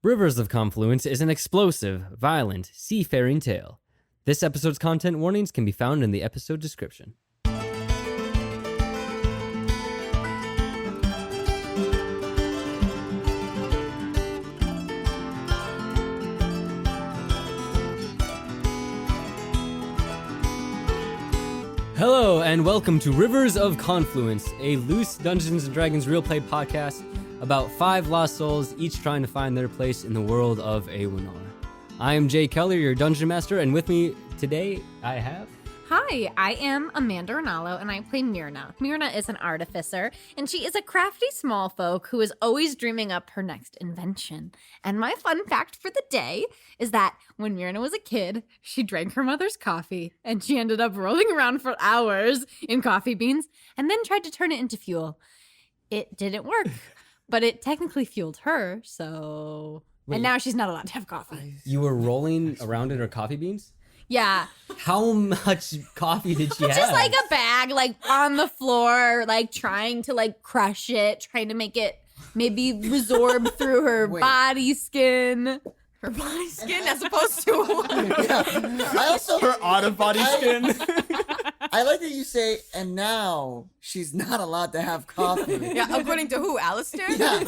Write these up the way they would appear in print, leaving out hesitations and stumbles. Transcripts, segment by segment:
Rivers of Confluence is an explosive, violent, seafaring tale. This episode's content warnings can be found in the episode description. Hello, and welcome to Rivers of Confluence, a loose Dungeons & Dragons real play podcast about 5 lost souls, each trying to find their place in the world of Awenar. I am Jay Keller, your Dungeon Master, and with me today I have... Hi, I am Amanda Ranallo, and I play Myrna. Myrna is an artificer, and she is a crafty small folk who is always dreaming up her next invention. And my fun fact for the day is that when Myrna was a kid, she drank her mother's coffee, and she ended up rolling around for hours in coffee beans, and then tried to turn it into fuel. It didn't work, but it technically fueled her, so... Wait. And now she's not allowed to have coffee. You were rolling around in her coffee beans? Yeah. How much coffee did she have? Just like a bag, like on the floor, like trying to like crush it, trying to make it maybe resorb through her body skin. Her body skin as opposed to I also her out-of-body skin. I like that you say, and now she's not allowed to have coffee. Yeah, according to who? Alistair? Yeah.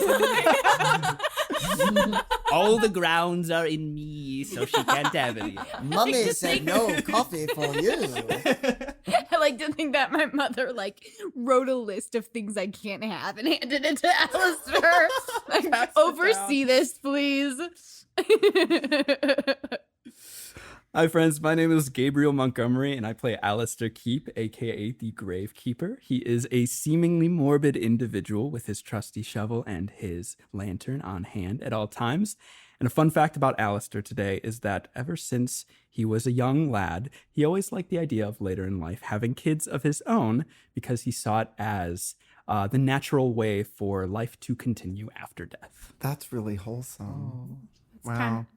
All the grounds are in me, so she can't have any. Mommy said no coffee for you. I like to think that my mother like wrote a list of things I can't have and handed it to Alistair. Like, oversee this, please. Hi friends, my name is Gabriel Montgomery and I play Alistair Keep, aka the Gravekeeper. He is a seemingly morbid individual with his trusty shovel and his lantern on hand at all times. And a fun fact about Alistair today is that ever since he was a young lad, he always liked the idea of later in life having kids of his own because he saw it as the natural way for life to continue after death. That's really wholesome. Wow. kinda-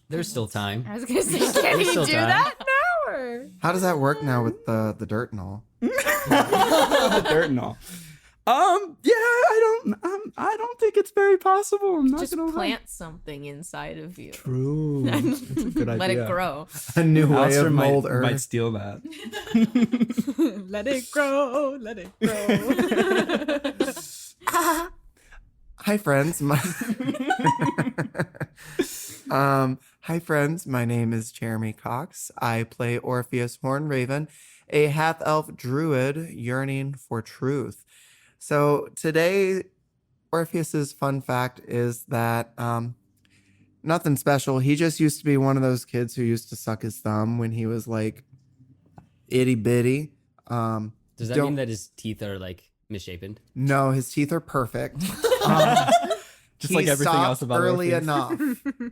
There's still time. I was gonna say, can he still do time. that now? Or? How does that work now with the dirt and all? The dirt and all. I don't think it's very possible. I'm not Just gonna lie. plant something inside of you. True. That's a good idea. Let it grow. A new way Alistair of mold might earth. steal that. Let it grow, let it grow. Hi friends. Hi friends. My name is Jeremy Cox. I play Orpheus Hornraven, a half-elf druid yearning for truth. So today, Orpheus's fun fact is that nothing special. He just used to be one of those kids who used to suck his thumb when he was like itty bitty. Does that mean that his teeth are like misshapen? No, his teeth are perfect. Just like everything else about early Orpheus. enough.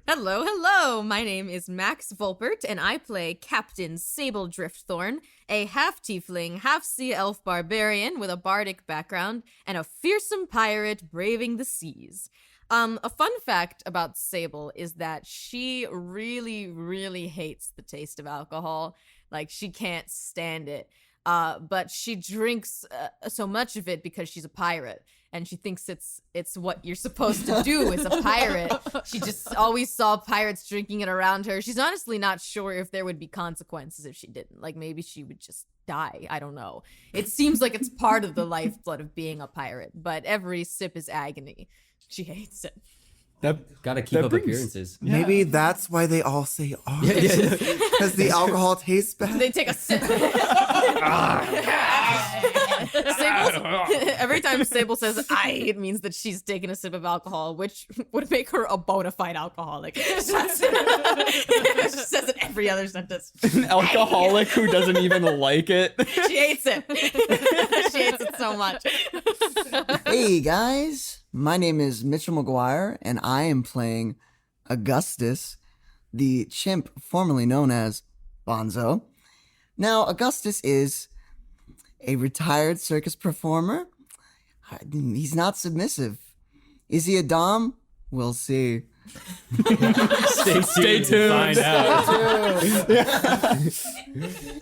Hello. My name is Max Volpert, and I play Captain Sable Driftthorn, a half-tiefling, half-sea elf barbarian with a bardic background and a fearsome pirate braving the seas. A fun fact about Sable is that she really, really hates the taste of alcohol. Like, she can't stand it. But she drinks so much of it because she's a pirate, and she thinks it's what you're supposed to do as a pirate. She just always saw pirates drinking it around her. She's honestly not sure if there would be consequences if she didn't. Like, maybe she would just die. I don't know. It seems like it's part of the lifeblood of being a pirate, but every sip is agony. She hates it. Gotta keep up appearances. Maybe that's why they all say because the alcohol tastes bad. They take a sip. Every time Sable says "I," it means that she's taking a sip of alcohol, which would make her a bona fide alcoholic. She says it every other sentence. An alcoholic who doesn't even like it. She hates it. She hates it so much. Hey guys, my name is Mitchell Maguire, and I am playing Augustus, the chimp formerly known as Bonzo. Now, Augustus is a retired circus performer. He's not submissive. Is he a dom? We'll see. Stay tuned. Find out.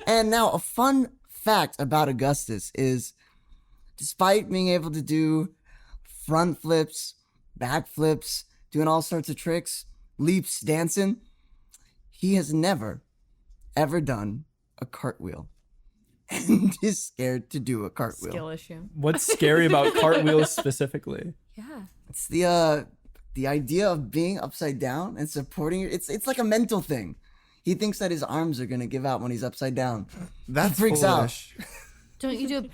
And now, a fun fact about Augustus is, despite being able to do front flips, back flips, doing all sorts of tricks, leaps, dancing. He has never, ever done a cartwheel and is scared to do a cartwheel. Skill issue. What's scary about cartwheels specifically? Yeah. It's the idea of being upside down and supporting it. It's like a mental thing. He thinks that his arms are gonna give out when he's upside down. That's freaks foolish. Don't you do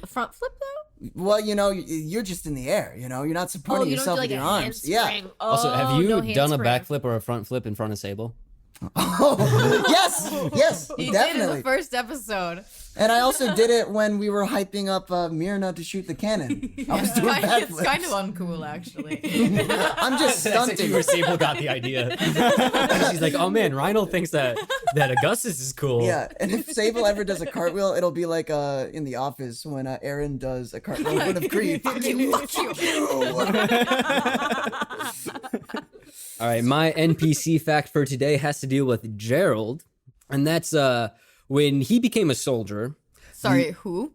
a front flip though? Well, you're just in the air. You're not supporting yourself with your arms. Yeah. Also, have you no done a handspring. backflip or a front flip in front of Sable? Oh, yes, He did in definitely. the first episode. And I also did it when we were hyping up Myrna to shoot the cannon. I was doing It's backflips. kind of uncool, actually. I'm just stunting. where Sable got the idea. She's like, oh man, Rhino thinks that Augustus is cool. Yeah, and if Sable ever does a cartwheel, it'll be like in The Office when Aaron does a cartwheel in front of Creed. Fuck you, fuck you. All right, my NPC fact for today has to deal with Gerald, and that's when he became a soldier. Sorry, who?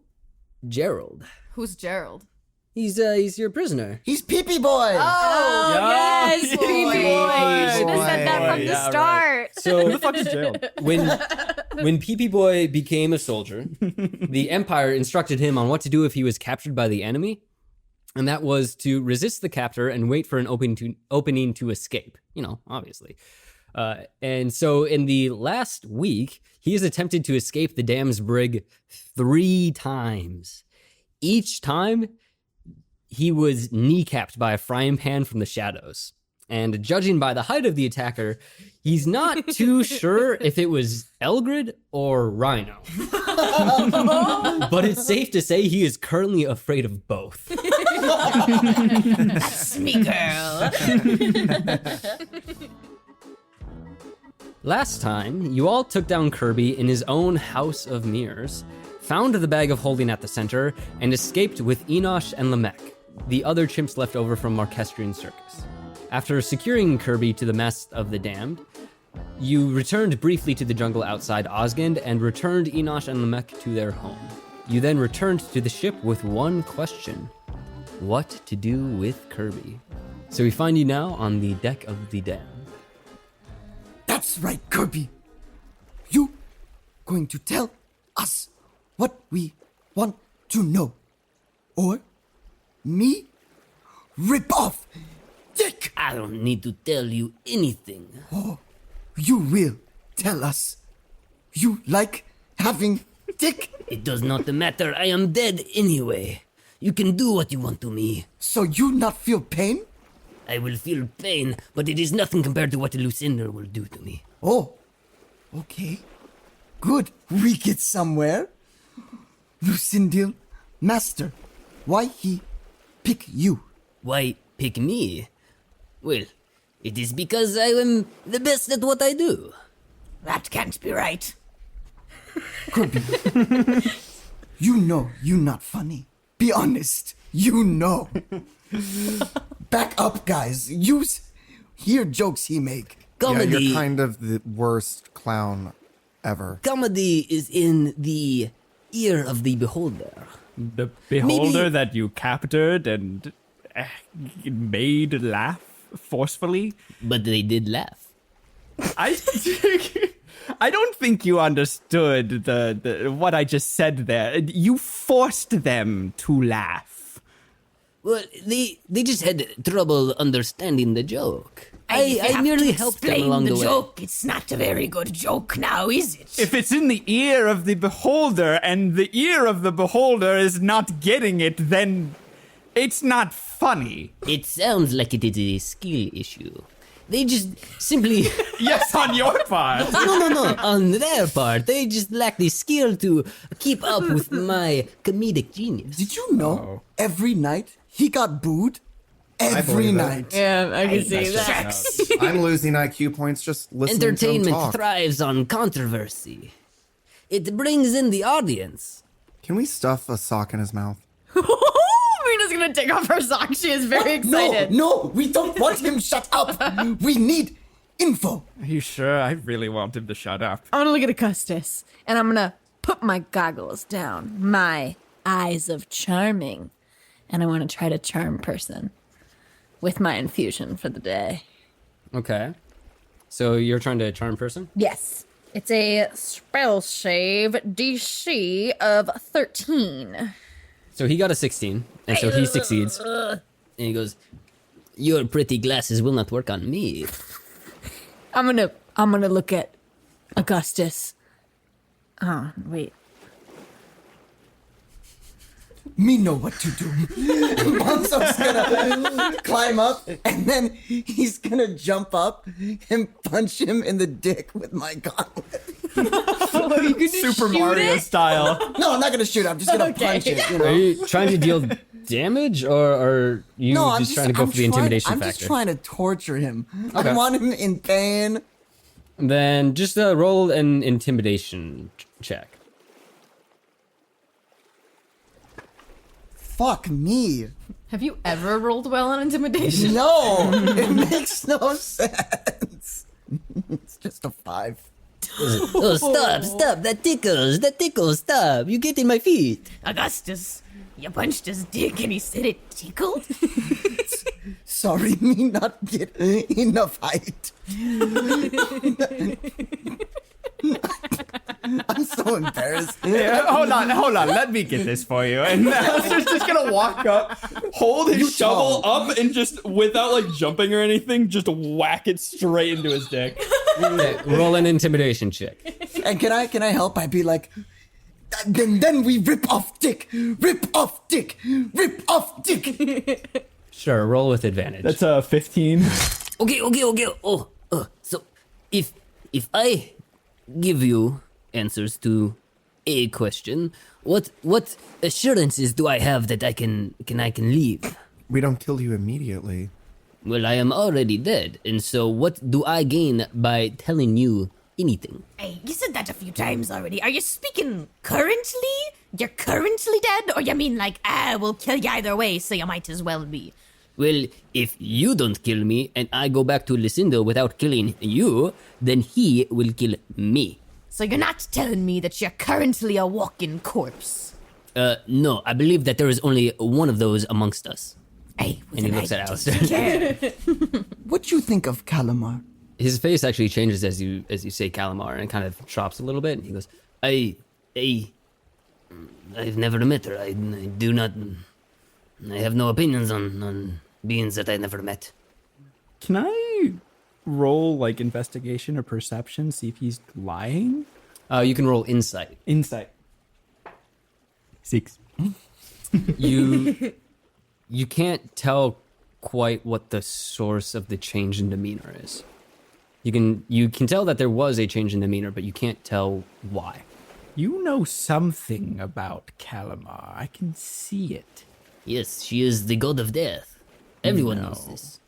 Gerald, Who's Gerald? he's your prisoner. He's Pee-Pee Boy. Oh, yes, Yeah. Pee-Pee Boy. Should have said that from Yeah, the right. start. So Who the fuck is Gerald? when Pee-Pee Boy became a soldier, the Empire instructed him on what to do if he was captured by the enemy. And that was to resist the captor and wait for an opening to escape, obviously. And so in the last week, he has attempted to escape the dam's brig 3 times. Each time, he was kneecapped by a frying pan from the shadows. And judging by the height of the attacker, he's not too sure if it was Elgrid or Rhino. But it's safe to say he is currently afraid of both. That's me, girl. Last time, you all took down Kirby in his own House of Mirrors, found the bag of holding at the center, and escaped with Enosh and Lamech, the other chimps left over from Marquestrian Circus. After securing Kirby to the Mast of the Damned, you returned briefly to the jungle outside Osgand and returned Enosh and Lamech to their home. You then returned to the ship with one question: what to do with Kirby? So we find you now on the deck of the Damned. That's right, Kirby. You going to tell us what we want to know, or me rip off dick? I don't need to tell you anything. Oh, you will tell us. You like having dick, It does not matter. I am dead anyway. You can do what you want to me. so you not feel pain? I will feel pain, but it is nothing compared to what Lucinder will do to me. Oh, okay. Good. We get somewhere. Lucindil, Master, why he pick you? Why pick me? Well, it is because I am the best at what I do. That can't be right. Kirby, you know you not funny. Be honest. You know. Back up, guys. Hear jokes he make. Yeah, Comedy, you're kind of the worst clown ever. comedy is in the ear of the beholder. The beholder Maybe- that you captured and made laugh forcefully? But they did laugh. I don't think you understood the what I just said there. You forced them to laugh. Well, they just had trouble understanding the joke. I merely helped them along the way. It's not a very good joke now, is it? If it's in the ear of the beholder and the ear of the beholder is not getting it, then it's not funny. It sounds like it is a skill issue. They just simply... Yes, on your part. No. On their part, they just lack the skill to keep up with my comedic genius. Did you know every night he got booed? Every believe it. night. Yeah, I can see that. I'm losing IQ points just listening to him Entertainment talk. thrives on controversy. It brings in the audience. Can we stuff a sock in his mouth? Myrna's gonna take off her sock. She is very excited. No, we don't want him shut up. We need info. Are you sure? I really want him to shut up. I'm gonna look at Augustus, and I'm gonna put my goggles down, my eyes of charming, and I want to try to charm person with my infusion for the day. Okay. So you're trying to charm person? Yes. It's a spell save DC of 13. So he got a 16, and so he succeeds. And he goes, "Your pretty glasses will not work on me." I'm gonna look at Augustus. Oh, wait. Me know what to do. Bonzo's gonna climb up, and then he's gonna jump up and punch him in the dick with my gauntlet. Super Mario style. No, I'm not gonna shoot. I'm just gonna punch it. You know? Are you trying to deal damage, or are you No, just trying to go for the intimidation I'm factor? just trying to torture him. Okay. I want him in pain. Then just roll an intimidation check. Fuck me. Have you ever rolled well on intimidation? No, it makes no sense. It's just a 5. Oh, stop, that tickles, stop. You get in my feet. Augustus, you punched his dick and he said it tickled? Sorry, me not get enough height. I'm so embarrassed. Yeah, hold on. Let me get this for you. And Alistair's just gonna walk up, hold his shovel up, and just without like jumping or anything, just whack it straight into his dick. Okay, roll an intimidation check. And can I help? I'd be like, then we rip off dick. Sure, roll with advantage. That's a 15. Okay. So if I give you answers to a question, what assurances do I have that I can leave? We don't kill you immediately. Well, I am already dead, and so what do I gain by telling you anything? Hey, you said that a few times already. Are you speaking currently? You're currently dead? Or you mean like, we'll kill you either way, so you might as well be? Well, if you don't kill me and I go back to Lucinda without killing you, then he will kill me. So you're not telling me that you're currently a walking corpse? No, I believe that there is only one of those amongst us. Hey, And he looks at Alistair. What you think of Calamar? His face actually changes as you say Calamar, and it kind of chops a little bit. And he goes, I've never met her. I do not. I have no opinions on beings that I never met. Can I roll like investigation or perception, see if he's lying? you can roll insight. Insight. 6. You can't tell quite what the source of the change in demeanor is. You can tell that there was a change in demeanor, but you can't tell why. You know something about Calamar. I can see it. Yes, she is the god of death. Everyone knows No. this.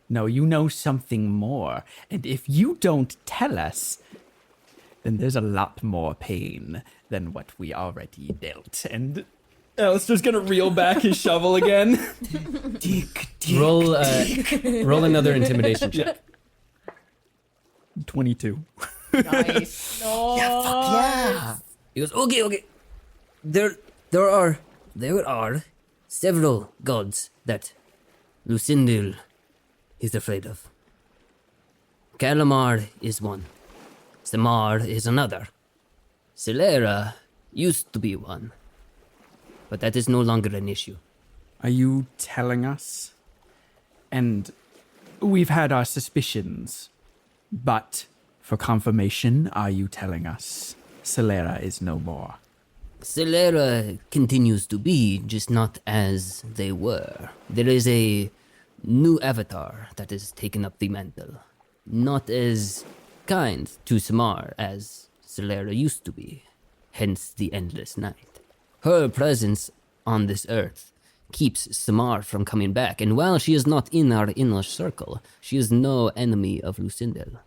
No, you know something more. And if you don't tell us, then there's a lot more pain than what we already dealt. And Alistair's gonna reel back his shovel again. Dick. Roll another intimidation check. 22. Nice. Yeah. He goes, okay. There are several gods that Lucindil is afraid of. Calamar is one. Samar is another. Celera used to be one. But that is no longer an issue. Are you telling us? And we've had our suspicions, but for confirmation, are you telling us Celera is no more? Celera continues to be, just not as they were. There is a new avatar that has taken up the mantle. Not as kind to Samar as Celera used to be. Hence the endless night. Her presence on this earth keeps Samar from coming back, and while she is not in our inner circle, she is no enemy of Lucindel.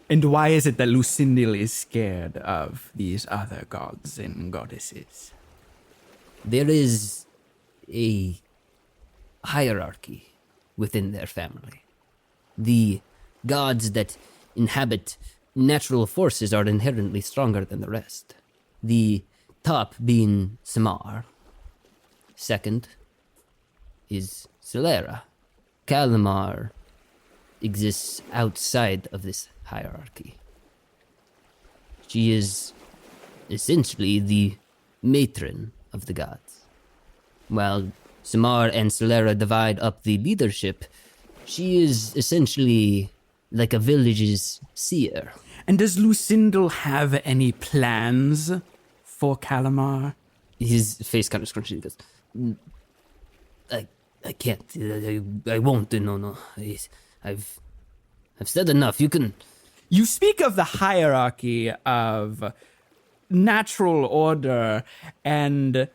And why is it that Lucindil is scared of these other gods and goddesses? There is a hierarchy within their family. The gods that inhabit natural forces are inherently stronger than the rest. The top being Samar. Second is Celera. Calamar exists outside of this hierarchy. She is essentially the matron of the gods. While Samar and Solera divide up the leadership, she is essentially like a village's seer. And does Lucindel have any plans for Calamar? His face kind of scrunched. He goes, I can't. I won't. No. I've said enough. You can. You speak of the hierarchy of natural order, and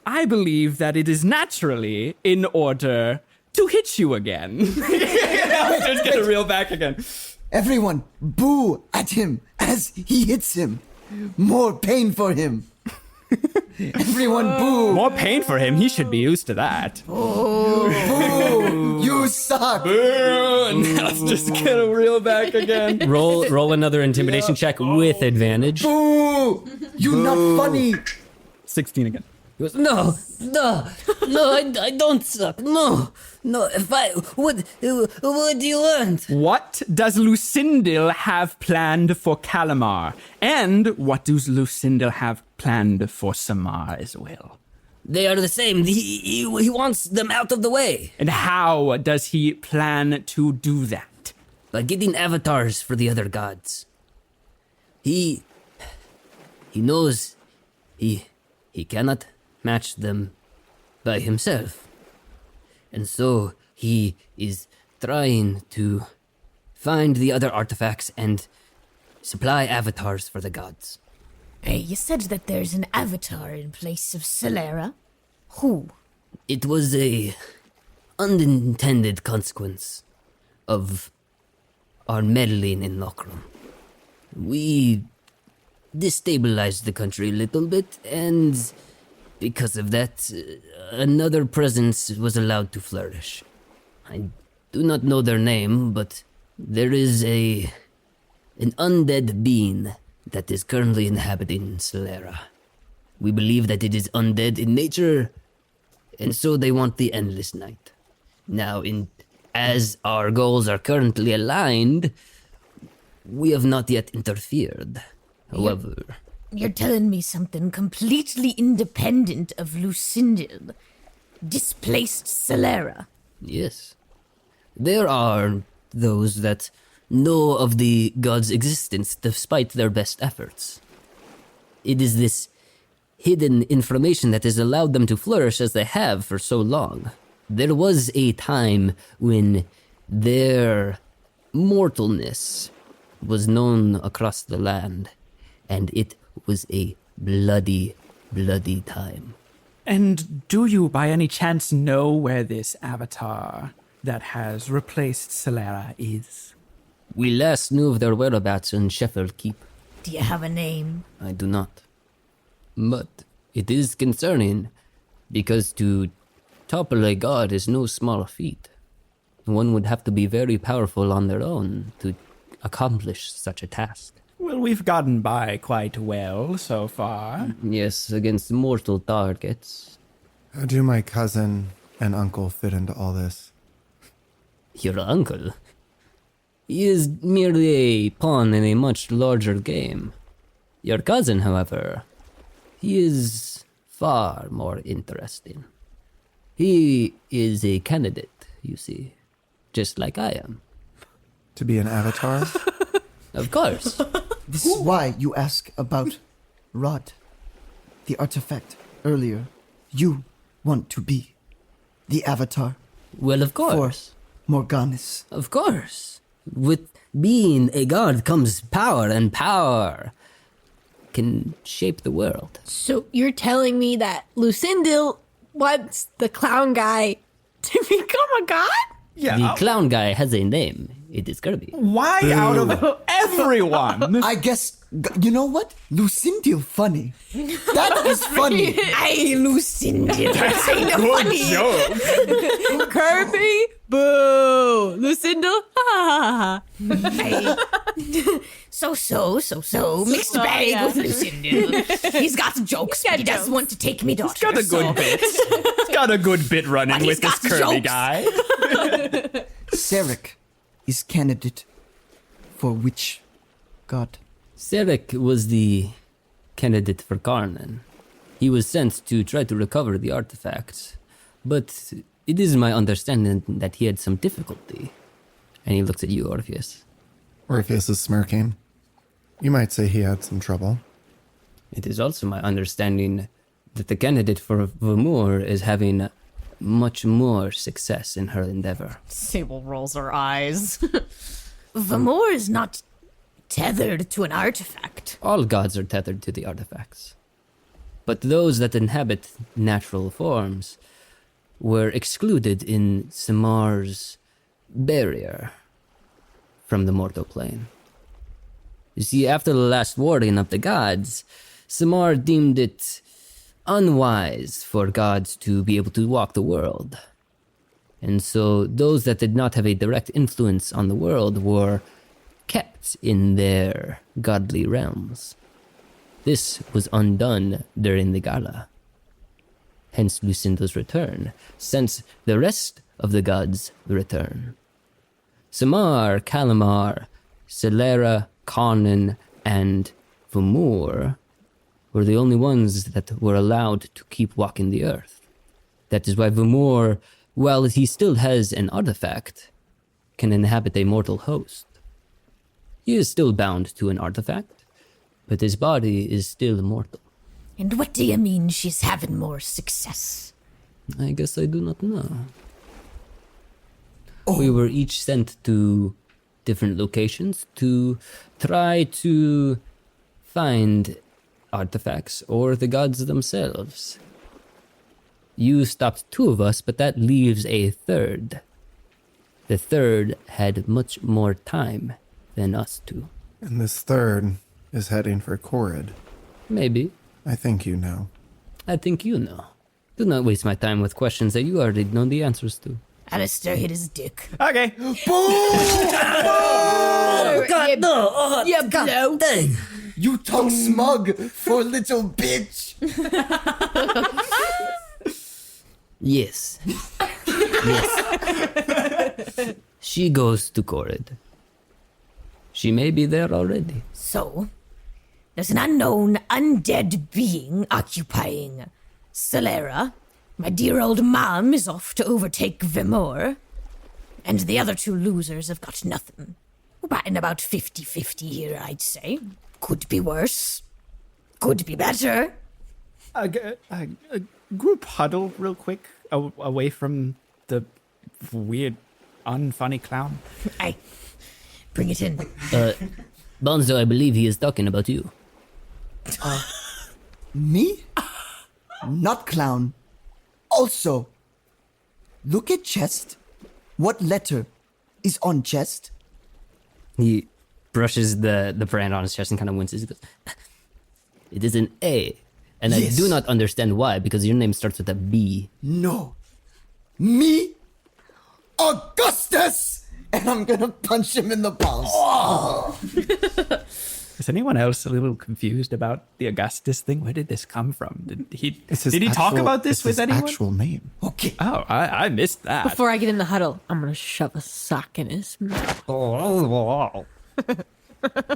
I believe that it is naturally in order to hit you again. Just gonna reel back again. Everyone, boo at him as he hits him. More pain for him. Everyone, boo. More pain for him. He should be used to that. Boo. You suck. Now it's just gonna reel back again. Roll another intimidation check with advantage. Boo. You not funny. 16 again. He goes, no, I don't suck. No. If I what do you want? What does Lucindel have planned for Calamar? And what does Lucindel have planned for Samar as well? They are the same. He wants them out of the way. And how does he plan to do that? By getting avatars for the other gods. He knows he cannot match them by himself. And so he is trying to find the other artifacts and supply avatars for the gods. Hey, you said that there's an avatar in place of Solera. Who? It was a unintended consequence of our meddling in Lochram. We destabilized the country a little bit, and because of that, another presence was allowed to flourish. I do not know their name, but there is an undead being that is currently inhabiting Solera. We believe that it is undead in nature, and so they want the endless night. Now, as our goals are currently aligned, we have not yet interfered. However, You're telling me something completely independent of Lucindel. Displaced Solera. yes, there are those that know of the god's existence despite their best efforts. It is this hidden information that has allowed them to flourish as they have for so long. There was a time when their mortalness was known across the land, and it was a bloody, bloody time. And do you by any chance know where this avatar that has replaced Solera is? We last knew of their whereabouts in Sheffield Keep. Do you have a name? I do not. But it is concerning, because to topple a god is no small feat. One would have to be very powerful on their own to accomplish such a task. Well, we've gotten by quite well so far. Yes, against mortal targets. How do my cousin and uncle fit into all this? Your uncle? He is merely a pawn in a much larger game. Your cousin, however, he is far more interesting. He is a candidate, you see, just like I am. To be an avatar? Of course. This is why you ask about Rod, the artifact, earlier. You want to be the avatar Well, of for course. Morganis. Of course. With being a god comes power, and power can shape the world. So you're telling me that Lucindel wants the clown guy to become a god? The clown guy has a name. It is Kirby. Why out of everyone? I guess, you know what? Lucinda funny. That is funny. Hey, Lucinda. Kind of funny. joke. Kirby, boo. Lucinda, ha ha ha. Hey. So. Mixed bag yeah. with Lucinda. He's got jokes, but he doesn't want to take me daughter. Got a good bit. He's got a good bit running But with he's this got Kirby jokes. guy. Sarek is candidate for which god? Sarek was the candidate for Karnan. He was sent to try to recover the artifacts, but it is my understanding that he had some difficulty. And he looks at you, Orpheus. Orpheus is smirking. You might say he had some trouble. It is also my understanding that the candidate for Vamur is having much more success in her endeavor. Sable rolls her eyes. Vamor is not tethered to an artifact. All gods are tethered to the artifacts. But those that inhabit natural forms were excluded in Samar's barrier from the mortal plane. You see, after the last warring of the gods, Samar deemed it unwise for gods to be able to walk the world. And so those that did not have a direct influence on the world were kept in their godly realms. This was undone during the gala. Hence Lucinda's return, since the rest of the gods return. Samar, Kalamar, Celera, Karnan, and Vamur were the only ones that were allowed to keep walking the earth. That is why Vamur, while he still has an artifact, can inhabit a mortal host. He is still bound to an artifact, but his body is still immortal. And what do you mean she's having more success? I guess I do not know. We were each sent to different locations to try to find artifacts or the gods themselves. You stopped 2 of us, but that leaves a 3rd. The 3rd had much more time than us 2. And this 3rd is heading for Korrid. Maybe. I think you know. I think you know. Do not waste my time with questions that you already know the answers to. Alistair hit his dick. Okay. God, no. Yeah, no. Dang! You talk smug for little bitch. Yes. Yes. She goes to Korrid. She may be there already. So, there's an unknown undead being occupying Celera. My dear old mom is off to overtake Vimor. And the other 2 losers have got nothing. We're batting about 50-50 here, I'd say. Could be worse. Could be better. Group huddle real quick away from the weird, unfunny clown. Aye. Bring it in. Bonzo, I believe he is talking about you. Me? Not clown. Also, look at chest. What letter is on chest? He brushes the brand on his chest and kind of winces. He goes, it is an A. And Yes. I do not understand why, because your name starts with a B. No. Me? Augustus! And I'm gonna punch him in the balls. Is anyone else a little confused about the Augustus thing? Where did this come from? Did he talk about this with anyone? Actual name. Okay. Oh, I missed that. Before I get in the huddle, I'm gonna shove a sock in his mouth.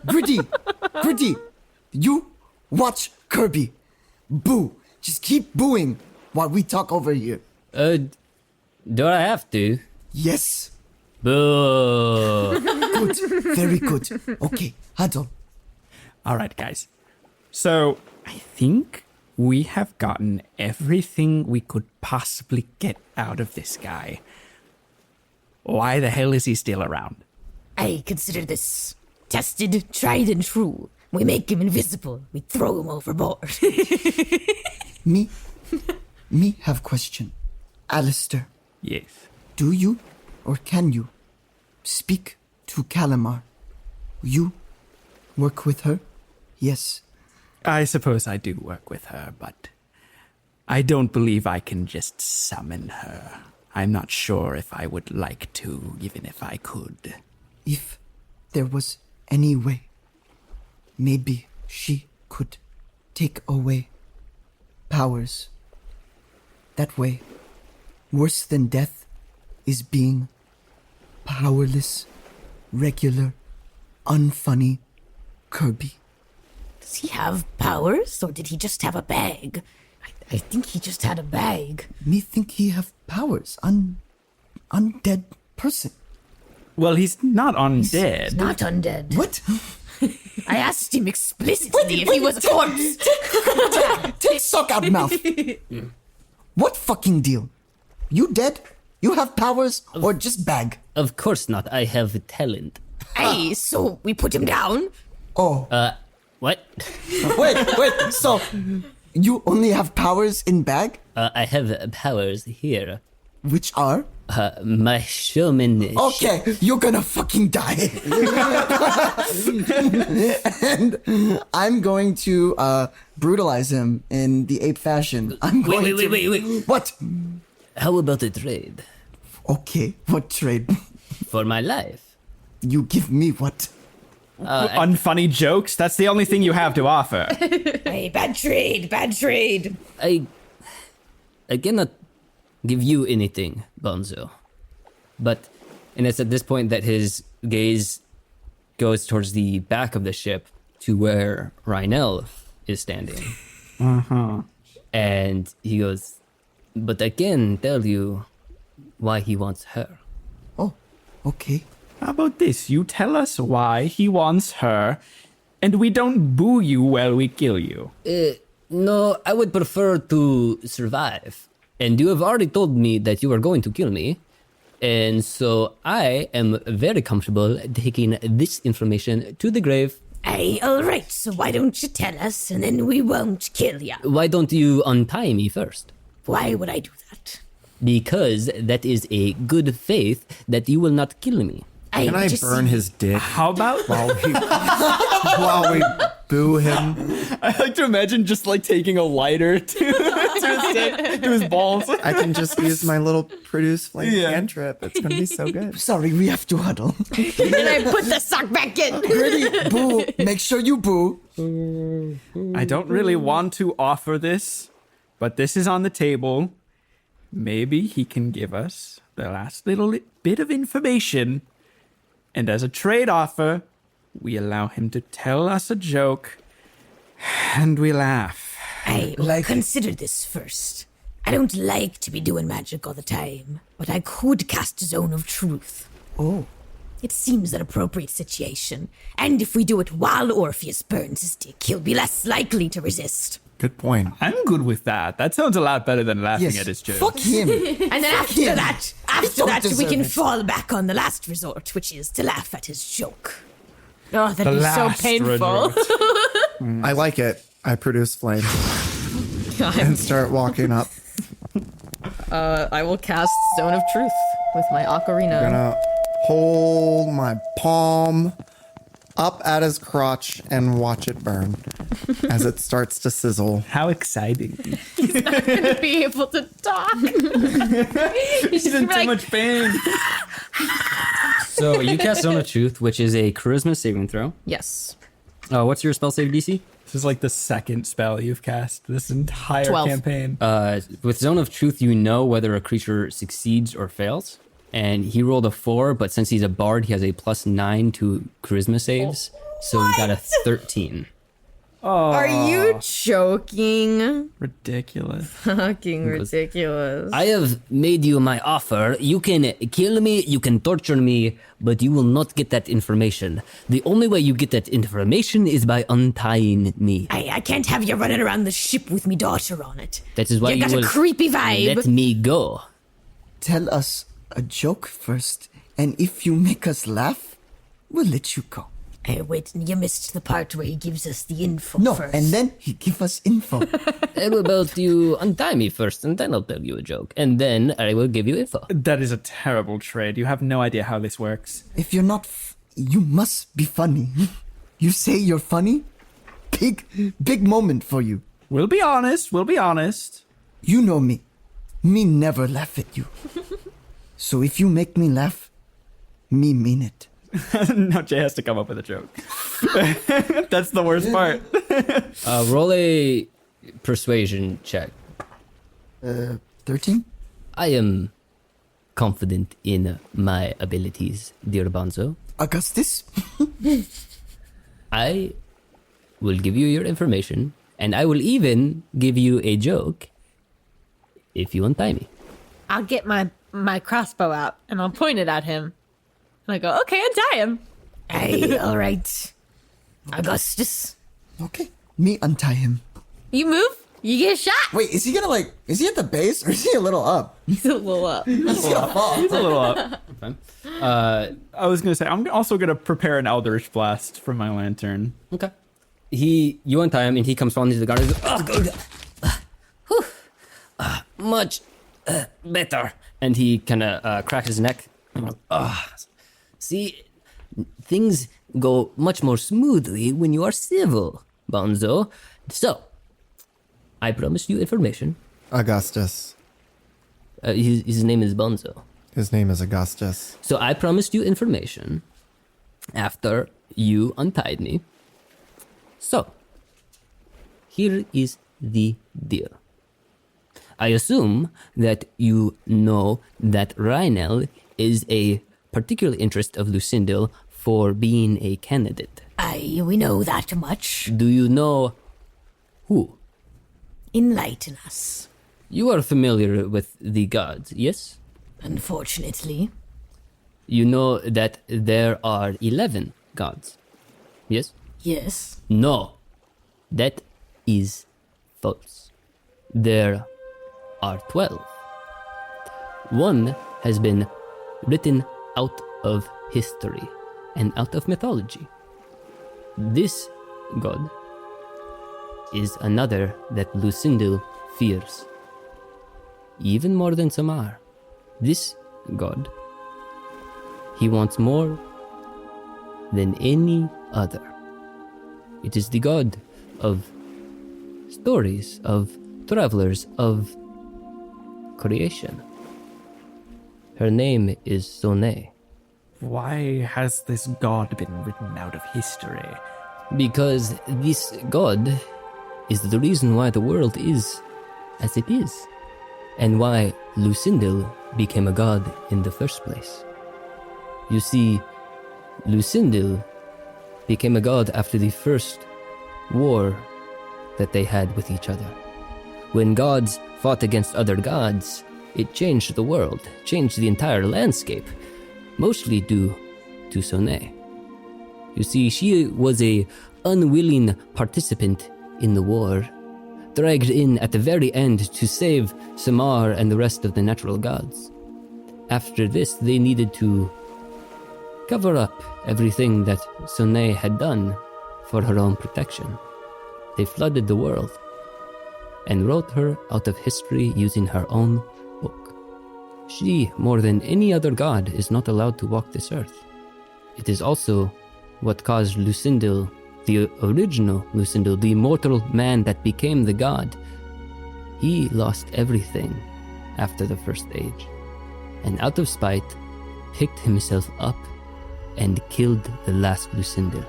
Gritty. You watch Kirby. Boo. Just keep booing while we talk over here. Do I have to? Yes. Boo! Good. Very good. Okay. Huddle. All right, guys. So I think we have gotten everything we could possibly get out of this guy. Why the hell is he still around? I consider this tested, tried and true. We make him invisible. We throw him overboard. Me have question. Alistair, Yes. do you or can you speak to Calamar. You work with her? Yes. I suppose I do work with her, but I don't believe I can just summon her. I'm not sure if I would like to, even if I could. If there was any way, maybe she could take away powers. That way, worse than death is being powerless, regular, unfunny Kirby. Does he have powers, or did he just have a bag? I think he just had a bag. Me think he have powers. Undead person. Well, he's not undead. He's not undead. What? I asked him explicitly if he was a corpse. Take sock out mouth. What fucking deal? You dead? You have powers or just bag? Of course not. I have talent. Hey, so we put him down? Oh, What? wait. So you only have powers in bag, I have powers here. which are? My showman. Okay, you're gonna fucking die. And I'm going to brutalize him in the ape fashion. I'm going Wait. What? How about a trade Okay, what trade? for my life? You give me what? Unfunny jokes? That's the only thing you have to offer. Hey, bad trade. I cannot give you anything, Bonzo. And it's at this point that his gaze goes towards the back of the ship to where Ranallo is standing. And he goes, but I can tell you why he wants her. Oh, okay. How about this? You tell us why he wants her, and we don't boo you while we kill you. No, I would prefer to survive. And you have already told me that you are going to kill me. And so I am very comfortable taking this information to the grave. Hey, all right, so why don't you tell us, and then we won't kill ya? Why don't you untie me first? Why would I do that? Because that is a good faith that you will not kill me. Can I burn his dick How about while we boo him? I like to imagine just like taking a lighter to his dick, to his balls. I can just use my little produce flame cantrip. It's gonna be so good. Sorry, we have to huddle. And I put the sock back in. Gritty, boo. Make sure you boo. I don't really want to offer this, but this is on the table. Maybe he can give us the last little bit of information. And as a trade offer, we allow him to tell us a joke, and we laugh. Hey, consider this first. I don't like to be doing magic all the time, but I could cast Zone of Truth. Oh. It seems an appropriate situation, and if we do it while Orpheus burns his dick, he'll be less likely to resist. Good point. I'm good with that. That sounds a lot better than laughing Yes. at his jokes. Fuck him. And then after him. that, don't we deserve can it. fall back on the last resort, which is to laugh at his joke. Oh, that'd The be so last painful. resort. I like it. I produce flame and start walking up. I will cast Zone of Truth with my ocarina. Gonna hold my palm up at his crotch and watch it burn as it starts to sizzle. How exciting. Gonna be able to talk. He's in too much pain. So you cast Zone of Truth, which is a charisma saving throw. Yes. What's your spell save DC? This is like the second spell you've cast this entire 12. campaign. With Zone of Truth, you know whether a creature succeeds or fails. And he rolled a 4, but since he's a bard, he has a +9 to charisma saves. So he got a 13. Are you joking? Ridiculous. Fucking ridiculous. I have made you my offer. You can kill me, you can torture me, but you will not get that information. The only way you get that information is by untying me. I can't have you running around the ship with me daughter on it. That is why You got a will creepy vibe. let me go. Tell us a joke first, and if you make us laugh, we'll let you go. Hey, wait, you missed the part where he gives us the info No, first. and then he give us info. How about you untie me first, and then I'll tell you a joke, and then I will give you info. That is a terrible trade. You have no idea how this works. If you're not You must be funny. You say you're funny? Big moment for you. We'll be honest. You know me. Me never laugh at you. So if you make me laugh, me mean it. Now Jay has to come up with a joke. That's the worst part. Roll a persuasion check. 13? I am confident in my abilities, dear Bonzo. Augustus? I will give you your information, and I will even give you a joke if you untie me. I'll get my crossbow out and I'll point it at him. And I go, okay, untie him. Hey, all right. Augustus. Okay. Me untie him. You move, you get shot. Wait, is he at the base or is he a little up? He's a little up. He's gonna fall. He's a little up. I was going to say, I'm also going to prepare an Eldritch Blast from my lantern. Okay. You untie him, and he comes falling into the garden. Much better. And he kind of cracks his neck. See, things go much more smoothly when you are civil, Bonzo. So, I promised you information. Augustus. His name is Bonzo. His name is Augustus. So I promised you information after you untied me. So, here is the deal. I assume that you know that Ranallo is a particular interest of Lucindel for being a candidate. Aye, we know that much. Do you know who? Enlighten us. You are familiar with the gods, yes? Unfortunately. You know that there are 11 gods, yes? Yes. No, that is false. There are 12. One has been written out of history and out of mythology. This god is another that Lucindel fears, even more than Samar. This god, he wants more than any other. It is the god of stories, of travelers, of creation. Her name is Soné. Why has this god been written out of history? Because this god is the reason why the world is as it is, and why Lucindel became a god in the first place. You see, Lucindel became a god after the first war that they had with each other. When gods fought against other gods, it changed the world, changed the entire landscape, mostly due to Soné. You see, she was a unwilling participant in the war, dragged in at the very end to save Samar and the rest of the natural gods. After this, they needed to cover up everything that Soné had done for her own protection. They flooded the world and wrote her out of history using her own book. She, more than any other god, is not allowed to walk this earth. It is also what caused Lucindel, the original Lucindel, the immortal man that became the god. He lost everything after the first age, and out of spite, picked himself up and killed the last Lucindel.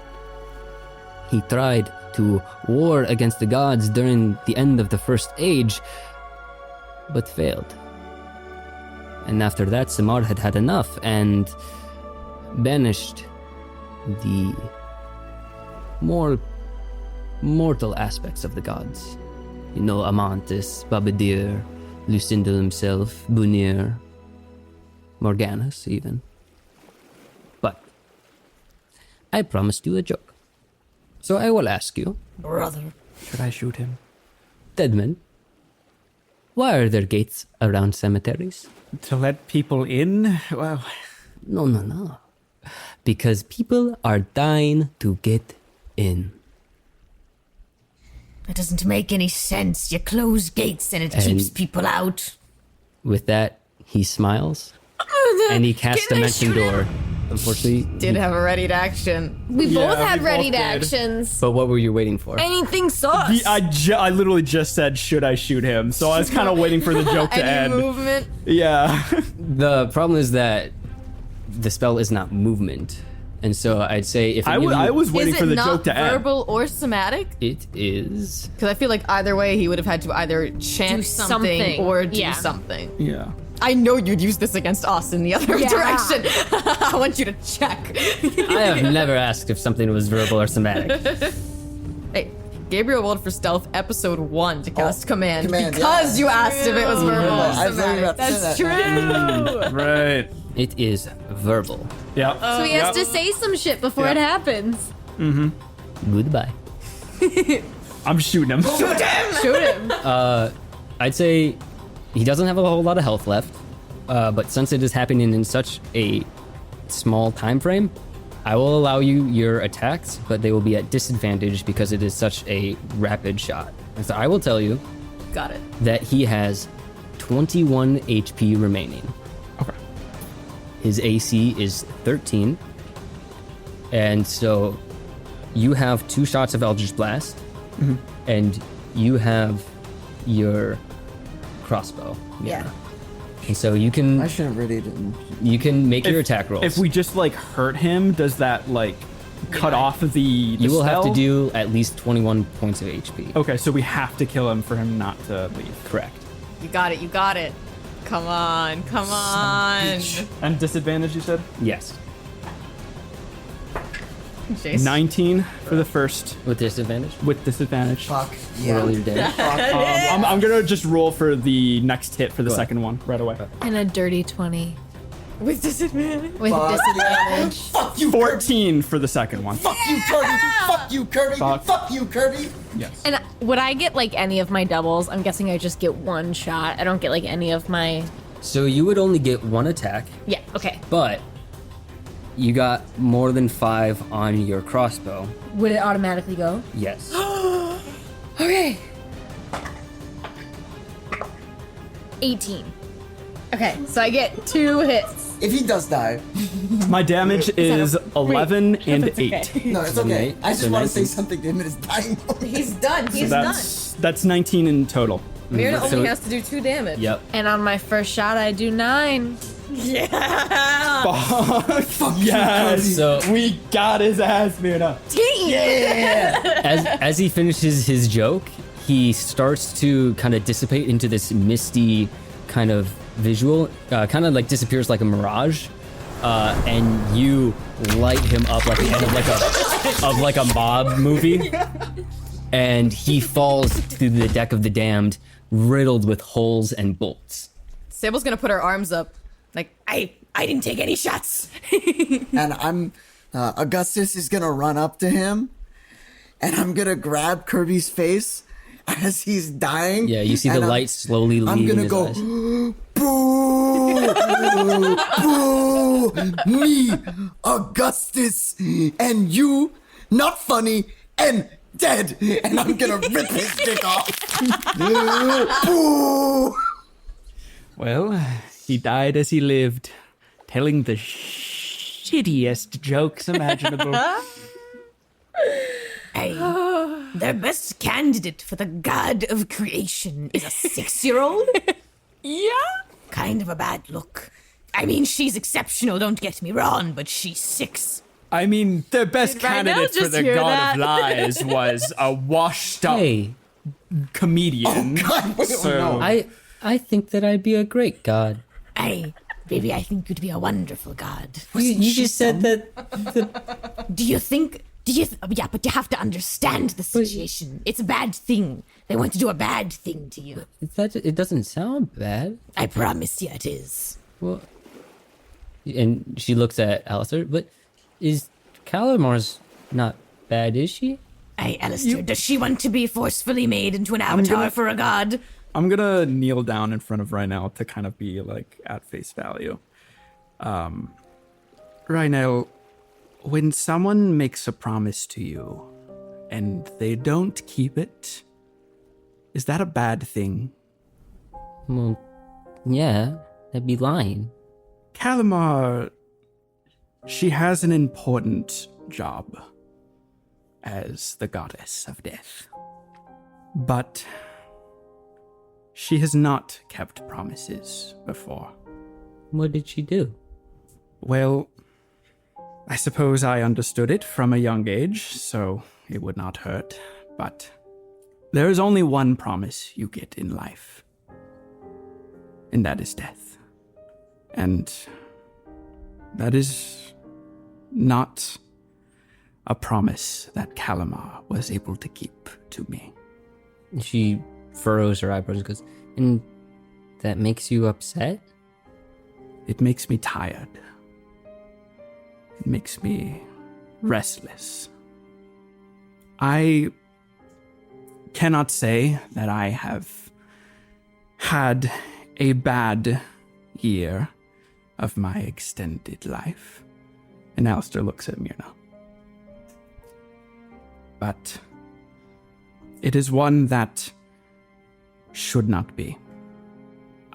He tried to war against the gods during the end of the first age, but failed. And after that, Samar had had enough and banished the more mortal aspects of the gods. You know, Amantis, Babadir, Lucindel himself, Bunir, Morganus even. But I promised you a joke. So I will ask you, Brother. Should I shoot him? Deadman, why are there gates around cemeteries? To let people in? Well, No. Because people are dying to get in. That doesn't make any sense. You close gates and it And- keeps people out. With that, he smiles and he casts Can I Dimension shoot him? Door unfortunately. Did have a ready to action. We both Yeah, had we ready both to did. actions. But what were you waiting for? Anything sauce. I literally just said, should I shoot him? So I was kind of waiting for the joke to Any end. movement? Yeah. The problem is that the spell is not movement. And so I'd say if I any of you- was waiting Is for it the not joke to end. verbal or somatic? It is. Because I feel like either way, he would have had to either chant Do something, something. or do Yeah. something. Yeah. I know you'd use this against us in the other Yeah. direction. I want you to check. I have never asked if something was verbal or somatic. Hey, Gabriel rolled for stealth episode 1 to cast command, command, because yeah. you asked if it was verbal or I was literally somatic. about to say that. True. Right. It is verbal. Yep. So he has to say some shit before Yeah. it happens. Goodbye. I'm shooting him. Shoot him. I'd say he doesn't have a whole lot of health left, but since it is happening in such a small time frame, I will allow you your attacks, but they will be at disadvantage because it is such a rapid shot. And so I will tell you Got it. that he has 21 HP remaining. Okay. His AC is 13, and so you have 2 shots of Eldritch Blast, and you have your crossbow. Yeah. And so you can I should have really didn't. make your attack rolls. If we just like hurt him, does that like cut off the you will have to spell? do at least 21 points of HP. Okay, so we have to kill him for him not to leave. Correct. You got it. You got it. Come on. Come on. And disadvantage, you said? Yes. Jace. 19 for the first With disadvantage. with disadvantage. Fuck. Roll Yeah. your damage. I'm gonna just roll for the next hit for the Go ahead. second one right away. And a dirty 20. With disadvantage. With Fuck disadvantage. Fuck you, 14 for the second one. Fuck you, Kirby. Fuck you, Kirby. Fuck. Fuck you, Kirby. Yes. And would I get like any of my doubles? I'm guessing I just get one shot. I don't get like any of my. So you would only get 1 attack, Yeah, okay. but you got more than 5 on your crossbow. Would it automatically go? Yes. Okay. 18. Okay, so I get 2 hits. If he does die, My damage is 11 and 8. no, it's okay. Nate, I just so want to say 19. something to him in his dying moment. He's done. So He's done. that's 19 in total. Myrna So- only has to do 2 damage. Yep. And on my first shot, I do 9. Fuck yes. So We got his ass, Myrna. as he finishes his joke, he starts to kind of dissipate into this misty kind of visual, kind of like disappears like a mirage, and you light him up like the end of like a mob movie, and he falls through the deck of the damned, riddled with holes and bolts. Sable's gonna put her arms up. Like, I didn't take any shots. And I'm Augustus is gonna run up to him, and I'm gonna grab Kirby's face as he's dying. Yeah, you see the and light slowly I'm leaving gonna his go, eyes. boo, boo, me, Augustus, and you, not funny and dead, and I'm gonna rip his dick off. Boo. Well, he died as he lived, telling the shittiest jokes imaginable. Their best candidate for the god of creation is a 6-year-old? yeah. Kind of a bad look. I mean, she's exceptional, don't get me wrong, but she's 6. I mean, the best Did Ranallo candidate for just the hear god that? of lies was a washed up Hey, comedian. God, wait, So- no. I think that I'd be a great god. Baby, I think you'd be a wonderful god. You just said that. Do you think... yeah, but you have to understand the situation. It's a bad thing. They want to do a bad thing to you. It doesn't sound bad. I promise you it is. Well, and she looks at Alistair, but is Calamar's not bad, is she? Hey, Alistair, does she want to be forcefully made into an avatar for a god? I'm gonna kneel down in front of Ranallo to kind of be like at face value. Ranallo, when someone makes a promise to you and they don't keep it, is that a bad thing? Well, yeah, that'd be lying. Calamar She has an important job as the goddess of death. But she has not kept promises before. What did she do? Well, I suppose I understood it from a young age, so it would not hurt. But there is only one promise you get in life, and that is death. And that is not a promise that Calamar was able to keep to me. She furrows her eyebrows and goes, and that makes you upset? It makes me tired. It makes me restless. I cannot say that I have had a bad year of my extended life. And Alistair looks at Myrna. But it is one that should not be.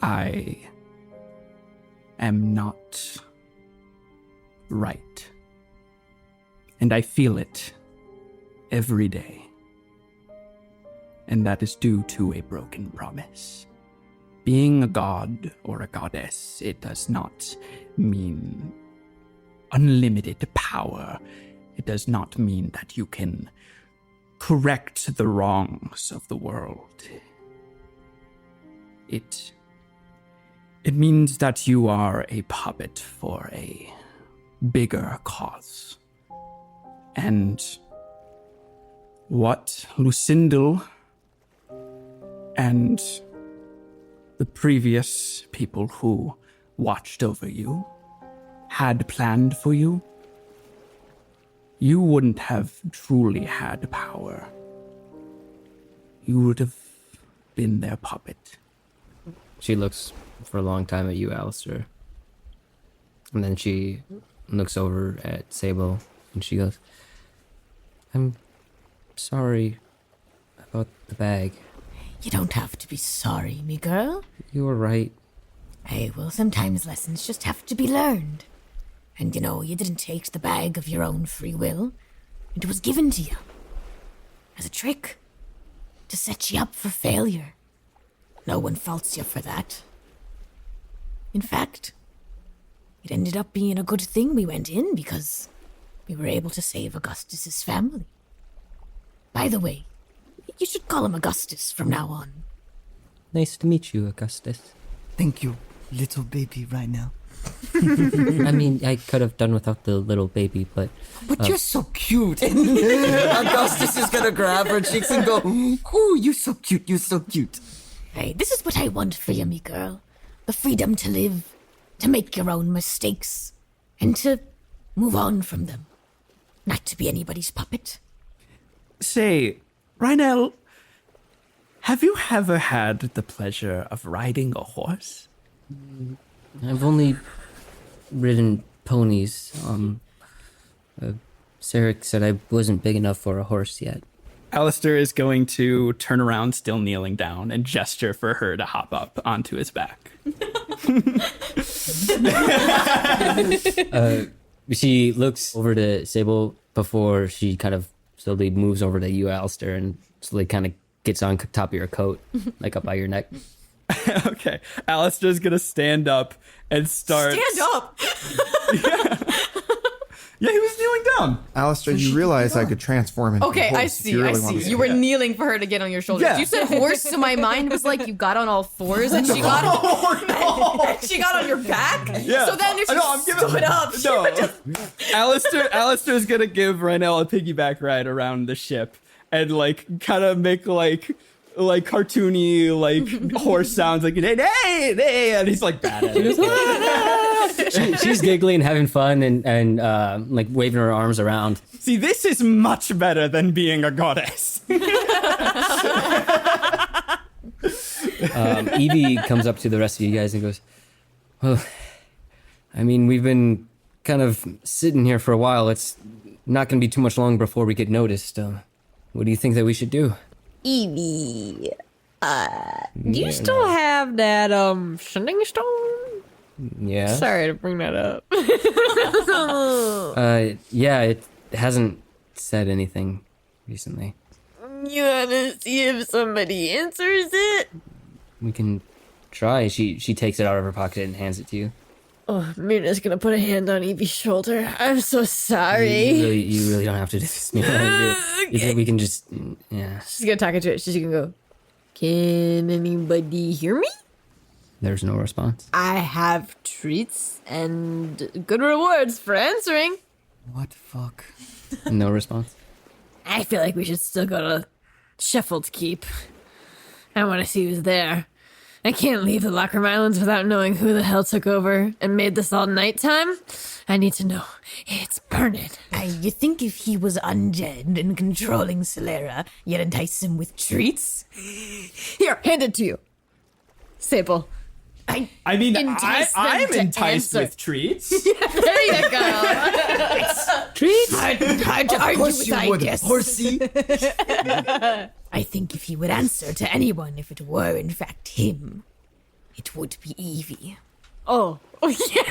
I am not right. And I feel it every day. And that is due to a broken promise. Being a god or a goddess, it does not mean unlimited power. It does not mean that you can correct the wrongs of the world. It means that you are a puppet for a bigger cause. And what Lucindel and the previous people who watched over you had planned for you, you wouldn't have truly had power. You would have been their puppet. She looks for a long time at you, Alistair. And then she looks over at Sable and she goes, I'm sorry about the bag. You don't have to be sorry, me girl. You were right. Hey, well, sometimes lessons just have to be learned. And you know, you didn't take the bag of your own free will. It was given to you. As a trick. To set you up for failure. No one faults you for that. In fact, it ended up being a good thing we went in because we were able to save Augustus's family. By the way, you should call him Augustus from now on. Nice to meet you, Augustus. Thank you, little baby, right now. I mean, I could have done without the little baby, but... But you're so cute. Augustus is gonna grab her cheeks and go, ooh, you're so cute, you're so cute. Hey, this is what I want for you, me girl. The freedom to live, to make your own mistakes, and to move on from them. Not to be anybody's puppet. Say, Ranallo, have you ever had the pleasure of riding a horse? I've only ridden ponies. Sarek said I wasn't big enough for a horse yet. Alistair is going to turn around, still kneeling down, and gesture for her to hop up onto his back. She looks over to Sable before she kind of slowly moves over to you, Alistair, and slowly kind of gets on top of your coat, like up by your neck. Okay. Alistair's going to stand up and start... Stand up! Yeah, he was kneeling down. Alistair, you realize I could transform into Okay, a horse I if see, you I really wanted see. to. You were kneeling for her to get on your shoulders. Yeah. You said horse, so my mind was like you got on all fours and she got and she got on your back. Yeah. So then if she stood up, she would just... Alistair's going to give Ranallo a piggyback ride around the ship and like kind of make like cartoony like horse sounds like hey, and he's like bad at it. She's giggling and having fun and like waving her arms around. See, this is much better than being a goddess. Evie comes up to the rest of you guys and goes, well, I mean, we've been kind of sitting here for a while. It's not going to be too much long before we get noticed. What do you think that we should do? Evie, do you still have that sending stone? Yeah. Sorry to bring that up. Yeah, it hasn't said anything recently. You wanna see if somebody answers it? We can try. She takes it out of her pocket and hands it to you. Oh, Myrna's gonna put a hand on Evie's shoulder. I'm so sorry. You really don't have to do this. We can just, yeah. She's gonna talk into it. She's gonna go, can anybody hear me? There's no response. I have treats and good rewards for answering. What the fuck? No response. I feel like we should still go to Sheffield's Keep. I want to see who's there. I can't leave the Lockram Islands without knowing who the hell took over and made this all nighttime. I need to know. It's burning. You think if he was undead and controlling Solera, you'd entice him with treats? Here, hand it to you. Sable. I mean, Entice them I'm to enticed answer. with treats. There you go. Treats? Hard to argue with, I guess. horsey. I think if he would answer to anyone, if it were in fact him, it would be Evie. Oh, yeah.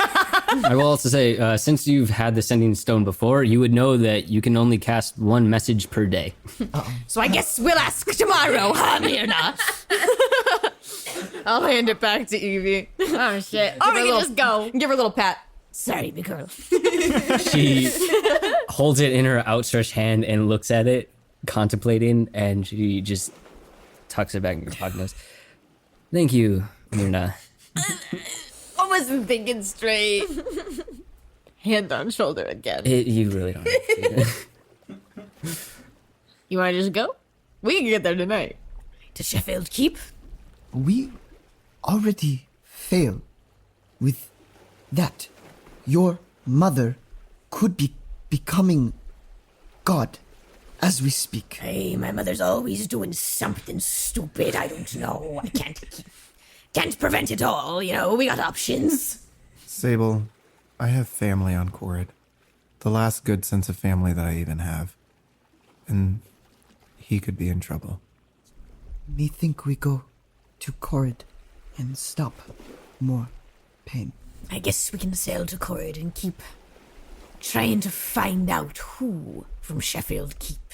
I will also say, since you've had the sending stone before, you would know that you can only cast one message per day. So I guess we'll ask tomorrow, huh, Myrna? I'll hand it back to Evie. Oh, shit. Or we can just go. Give her a little pat. Sorry, big girl. She holds it in her outstretched hand and looks at it, contemplating, and she just tucks it back in her pocket and goes, "Thank you, Myrna." I wasn't thinking straight. Hand on shoulder again. You really don't have to do that. You want to just go? We can get there tonight. To Sheffield Keep? We already fail with that. Your mother could be becoming God as we speak. Hey, my mother's always doing something stupid. I don't know. I can't prevent it all, you know. We got options. Sable, I have family on Corrid. The last good sense of family that I even have. And he could be in trouble. Me think we go to Corrid and stop more pain. I guess we can sail to Corrid and keep trying to find out who from Sheffield Keep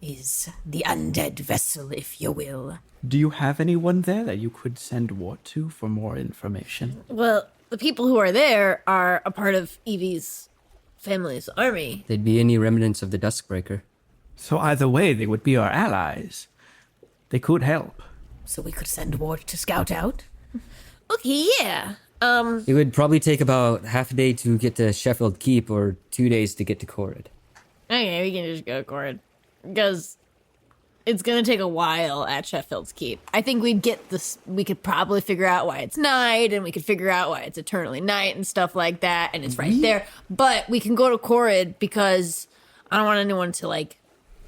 is the undead vessel, if you will. Do you have anyone there that you could send word to for more information? Well, the people who are there are a part of Evie's family's army. They'd be any remnants of the Duskbreaker. So either way, they would be our allies. They could help. So we could send word to scout out. Okay, yeah. It would probably take about half a day to get to Sheffield Keep or 2 days to get to Corrid. Okay, we can just go to Corrid. Because it's going to take a while at Sheffield's Keep. I think we'd get this. We could probably figure out why it's night, and we could figure out why it's eternally night and stuff like that, and it's right there. But we can go to Corrid because I don't want anyone to, like,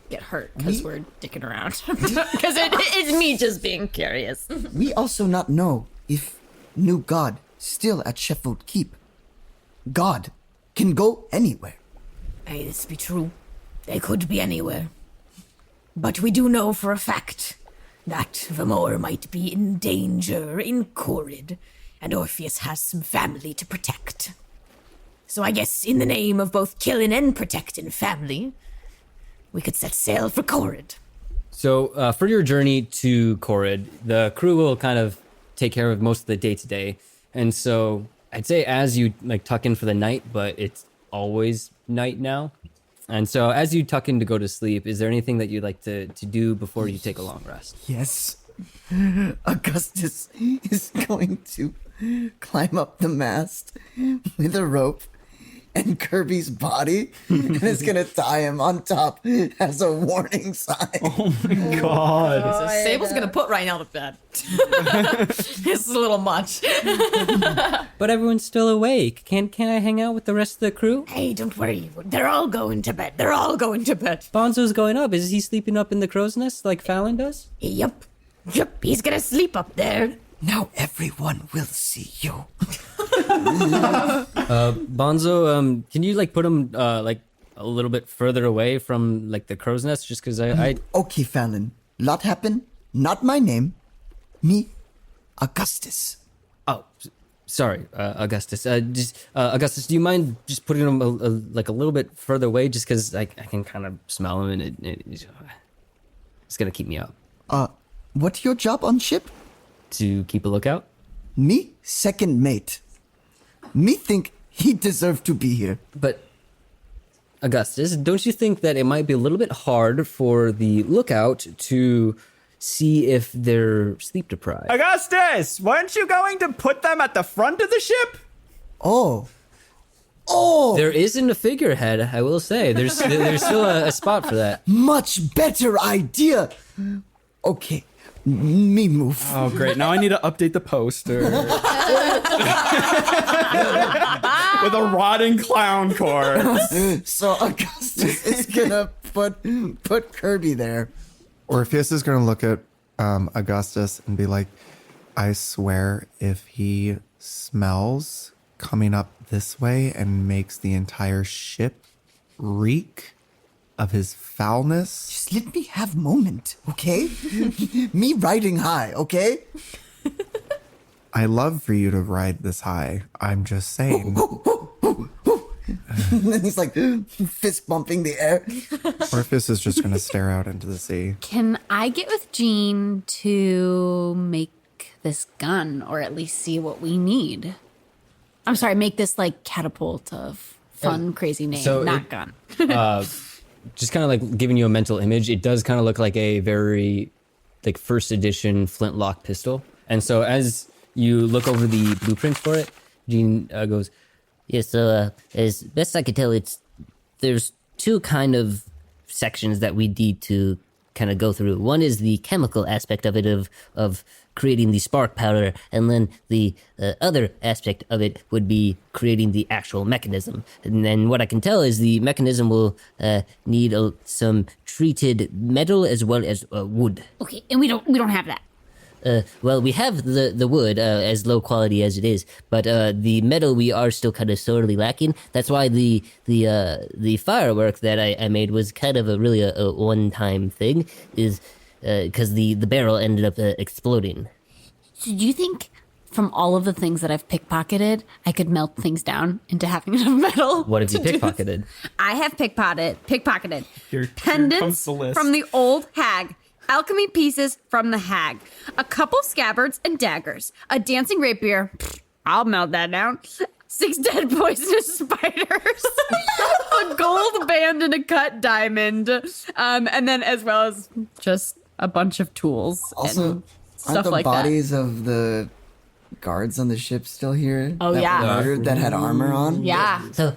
get hurt because we're dicking around. Because it's me just being curious. We also not know if new God still at Sheffield Keep. God can go anywhere. Hey, this be true. They could be anywhere. But we do know for a fact that Vamor might be in danger in Corrid, and Orpheus has some family to protect. So I guess in the name of both killing and protecting family, we could set sail for Corrid. So for your journey to Corrid, the crew will kind of take care of most of the day-to-day. And so I'd say as you like tuck in for the night, but it's always night now. And so as you tuck in to go to sleep, is there anything that you'd like to do before you take a long rest? Yes. Augustus is going to climb up the mast with a rope and Kirby's body and is going to tie him on top as a warning sign. Oh my god. Sable's gonna put Ranallo to bed. It's a little much. But everyone's still awake. Can't I hang out with the rest of the crew? Hey, don't worry. They're all going to bed. They're all going to bed. Bonzo's going up. Is he sleeping up in the crow's nest like Fallon does? Yep. He's gonna sleep up there. Now everyone will see you. Bonzo, can you like put him like a little bit further away from like the crow's nest? Just because I Okay, Fallon. Lot happen. Not my name. Me, Augustus. oh, sorry, Augustus. Augustus, do you mind just putting him like a little bit further away, just because I can kind of smell him, and it's gonna keep me up. What's your job on ship? To keep a lookout. Me, second mate. Me think he deserved to be here. But Augustus, don't you think that it might be a little bit hard for the lookout to see if they're sleep deprived? Augustus, weren't you going to put them at the front of the ship? Oh, There isn't a figurehead, I will say. There's still a spot for that. much better idea. Okay, me move. Oh, great. Now I need to update the poster. With a rotting clown corpse. So Augustus is gonna put Kirby there. Orpheus is going to look at Augustus and be like, I swear if he smells coming up this way and makes the entire ship reek of his foulness. Just let me have moment, okay? Me riding high, okay? I love for you to ride this high. I'm just saying. And then he's like fist bumping the air. Orpheus is just going to stare out into the sea. Can I get with Jean to make this gun, or at least see what we need? I'm sorry, make this like catapult of fun, crazy name, so not it- gun. Just kind of like giving you a mental image. It does kind of look like a very like first edition flintlock pistol. And so as you look over the blueprint for it, Jean goes, Yeah, so as best I can tell, there's two kind of sections that we need to kind of go through. One is the chemical aspect of it, of creating the spark powder, and then the other aspect of it would be creating the actual mechanism. And then what I can tell is the mechanism will need some treated metal as well as wood. Okay, and we don't have that. Well, we have the wood as low quality as it is, but the metal we are still kind of sorely lacking. That's why the firework that I made was kind of a one-time thing, is because the barrel ended up exploding. So do you think from all of the things that I've pickpocketed, I could melt things down into having enough metal? what have you to do this? pickpocketed? I have pickpocketed Here pendants comes the list. from the old hag, alchemy pieces from the hag, a couple scabbards and daggers, a dancing rapier. I'll melt that down. 6 dead poisonous spiders, a gold band and a cut diamond, and then as well as just a bunch of tools Also, and aren't stuff the like bodies of the guards on the ship still here? Oh, that yeah. were murdered, that had armor on? that. Yeah. So,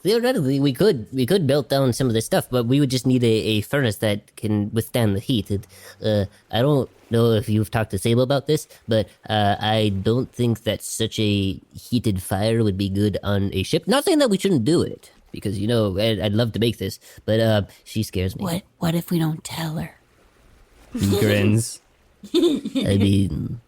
theoretically, we could melt down some of this stuff, but we would just need a furnace that can withstand the heat. And, I don't know if you've talked to Sable about this, but I don't think that such a heated fire would be good on a ship. Not saying that we shouldn't do it, because, I'd love to make this, but she scares me. What if we don't tell her? He grins. I mean,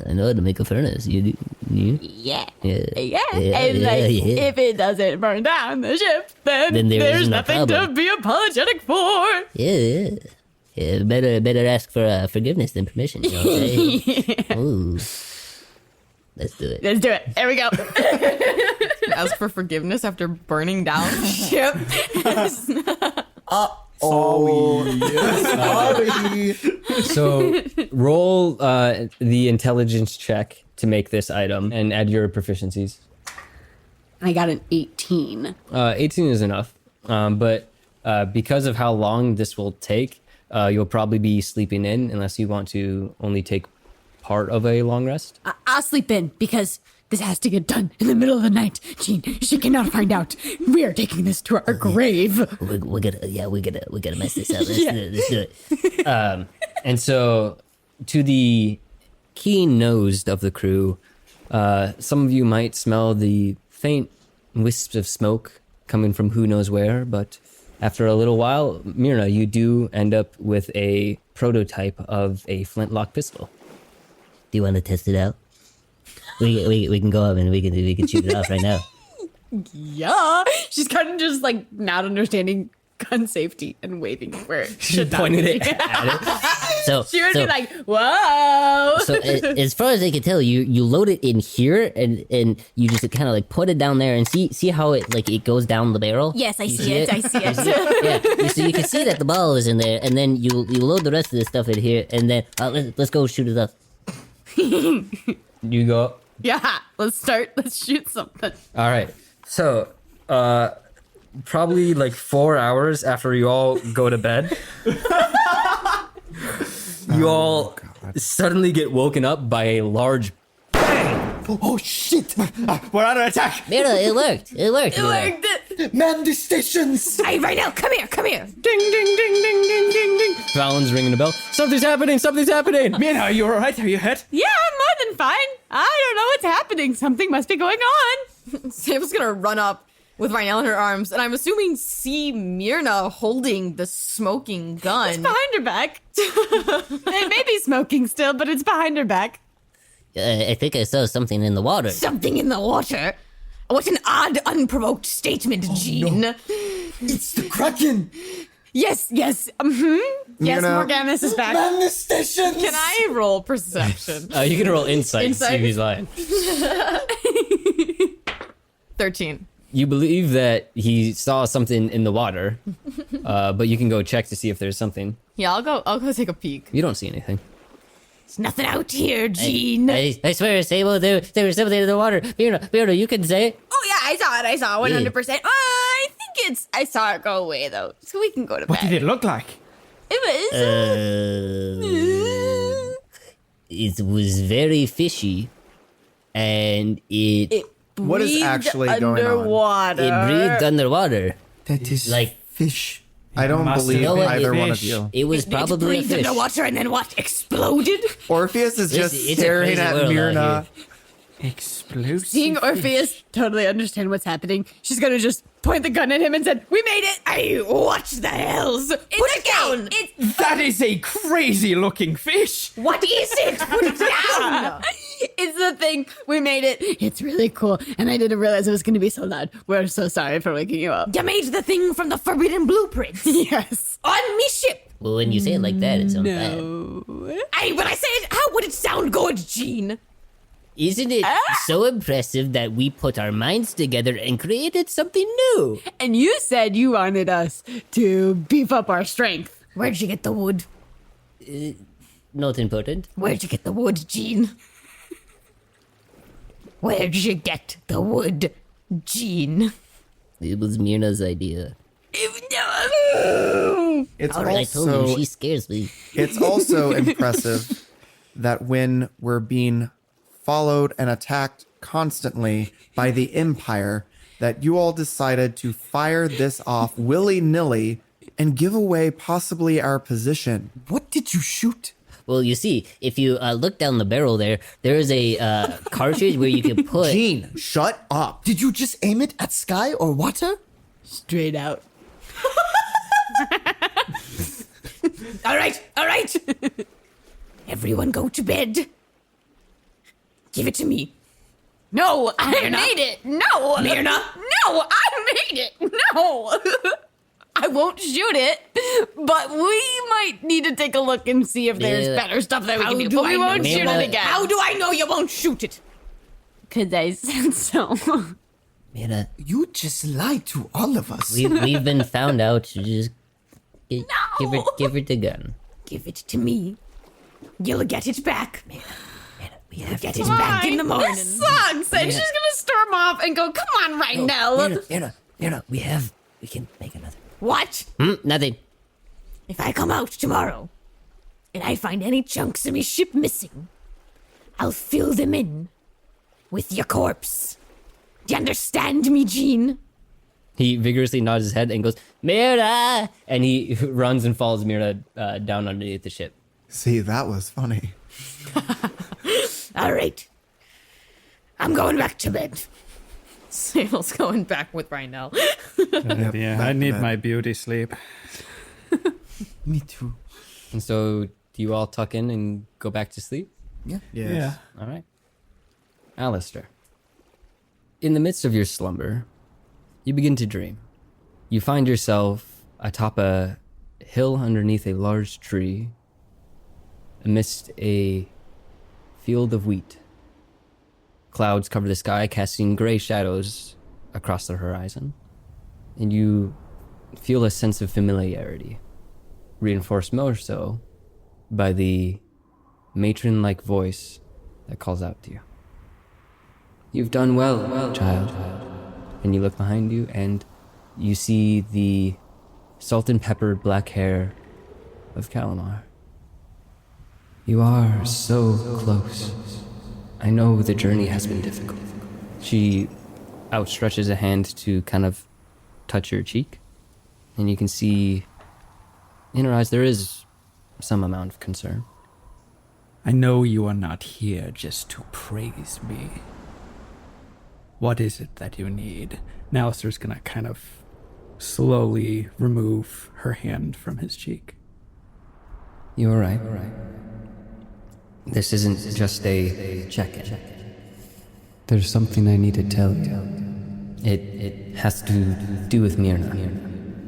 I know how to make a furnace. You? Yeah. Yeah. And if it doesn't burn down the ship, then there there's isn't a nothing to problem. be apologetic for. Yeah, better ask for forgiveness than permission. You know what I'm saying? Ooh. Let's do it. Let's do it. There we go. Ask for forgiveness after burning down the ship. Sorry. So roll the intelligence check to make this item and add your proficiencies. I got an 18. 18 is enough, but because of how long this will take, you'll probably be sleeping in unless you want to only take part of a long rest. I'll sleep in because this has to get done in the middle of the night. Jean, she cannot find out. We are taking this to our grave. We gotta mess this up. Let's do it. And so, to the keen-nosed of the crew, some of you might smell the faint wisps of smoke coming from who knows where, but after a little while, Myrna, you do end up with a prototype of a flintlock pistol. Do you want to test it out? We can go up and we can shoot it off right now. Yeah. She's kind of just like not understanding gun safety and waving where it should not Pointed be. it at it. She would so, be like, whoa. so as far as I can tell, you load it in here and you just kind of like put it down there and see how it goes down the barrel. Yes, I You see it. I see it. Yeah, so you can see that the ball is in there, and then you load the rest of the stuff in here, and then let's go shoot it up. You go. Yeah, let's start. Let's shoot something. All right. So, probably like 4 hours after you all go to bed, you all suddenly get woken up by a large. Oh shit! We're under attack. Myrna, it worked. It worked. Man the stations! Hey, Ranallo, come here, come here. Ding, ding, ding, ding, ding, ding, ding. Fallon's ringing a bell. Something's happening. Something's happening. Myrna, are you alright? Are you hurt? Yeah, I'm more than fine. I don't know what's happening. Something must be going on. Sable's gonna run up with Ranallo in her arms, and I'm assuming see Myrna holding the smoking gun. It's behind her back. It may be smoking still, but it's behind her back. I think I saw something in the water. Something in the water. What an odd, unprovoked statement, Jean. It's the Kraken! Yes, yes. Yes, Myrna. Morganus is back. Man the stations! Can I roll perception? You can roll insight to see Insight? if he's lying. 13. You believe that he saw something in the water, but you can go check to see if there's something. Yeah, I'll go take a peek. You don't see anything. There's nothing out here, Jean. I swear, Sable, there was something in the water. Myrna, you can say it. Oh yeah, I saw it 100%. I think I saw it go away though, so we can go to What bed. did it look like? It was. It was very fishy, and it What is breathed actually going on? underwater. breathed underwater. That is Like- fish. I don't must believe have been either one of fish. you. It was It probably a breathed fish. underwater and then what? Exploded? Orpheus is just It's a staring crazy at world out Myrna. Explosive. Seeing Orpheus totally understand what's happening, she's gonna just point the gun at him and said, "We made it." Hey, what the hells? Put it down! That is a crazy looking fish. What is it? Put it down! It's the thing. We made it. It's really cool, and I didn't realize it was gonna be so loud. We're so sorry for waking you up. You made the thing from the Forbidden Blueprints. Yes. On me ship. Well, when you say it like that, it sounds bad. Hey, when I say it, how would it sound good, Jean? Isn't it so impressive that we put our minds together and created something new? And you said you wanted us to beef up our strength. Where'd you get the wood? Not important. Where'd you get the wood, Jean? Where'd you get the wood, Jean? It was Myrna's idea. It's I told also you, she scares me. it's also impressive that when we're being followed and attacked constantly by the Empire, that you all decided to fire this off willy-nilly and give away possibly our position. What did you shoot? Well, you see, if you look down the barrel there is a cartridge where you can put... Jean, shut up. Did you just aim it at sky or water? Straight out. All right. Everyone go to bed. Give it to me. No, I Myrna. made it. No, Myrna. No, I made it. No. I won't shoot it, but we might need to take a look and see if there's Yeah. better stuff that we How can do. do But I we know? won't shoot Myrna. it again. How do I know you won't shoot it? Because I said so. Myrna, You just lied to all of us. we've been found out. You just give her the gun. Give it to me. You'll get it back. Myrna, we You'll have get to... it back in the morning. This sucks. And she's gonna storm off and go, "Come on, right now." Myrna, we can make another. What? Nothing. If I come out tomorrow and I find any chunks of me ship missing, I'll fill them in with your corpse. Do you understand me, Jean? He vigorously nods his head and goes, "Myrna!" And he runs and follows Myrna down underneath the ship. See, that was funny. All right. I'm going back to bed. Sable's going back with Ranallo. Yeah, back I to need bed. my beauty sleep. Me too. And so, do you all tuck in and go back to sleep? Yes. Yeah. All right. Alistair. In the midst of your slumber, you begin to dream. You find yourself atop a hill underneath a large tree, amidst a field of wheat. Clouds cover the sky, casting gray shadows across the horizon. And you feel a sense of familiarity, reinforced more so by the matron-like voice that calls out to you. You've done well, child. And you look behind you and you see the salt and peppered black hair of Calamar. You are so close. I know the journey has been difficult. She outstretches a hand to kind of touch your cheek, and you can see in her eyes there is some amount of concern. I know you are not here just to praise me. What is it that you need? And Alistair's gonna kind of slowly remove her hand from his cheek. You're right. This isn't just a check-in. There's something I need to tell you. It has to do with Myrna.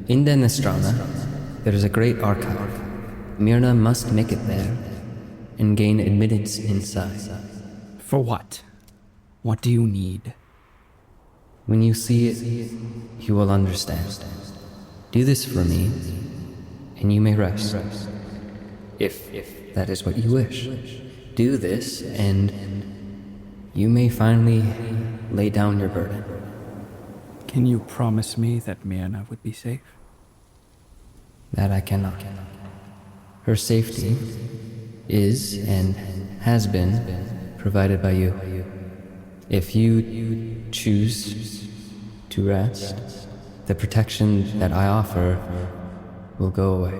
In the Nostrana, there is a great archive. Myrna must make it there and gain admittance inside. For what? What do you need? When you see it, you will understand. Do this for me, and you may rest. If that is what you wish. Do this, and you may finally lay down your burden. Can you promise me that Myrna would be safe? That I cannot. Her safety is and has been provided by you. If you choose to rest, the protection that I offer will go away.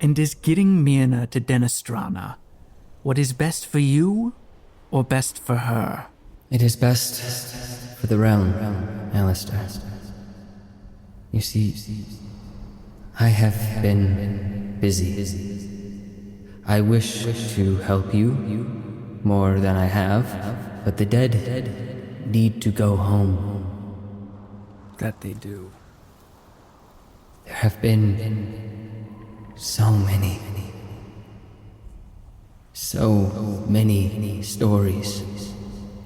And is getting Myrna to Denostrana what is best for you or best for her? It is best for the realm, Alistair. You see, I have been busy. I wish to help you more than I have, but the dead need to go home. That they do. There have been so many stories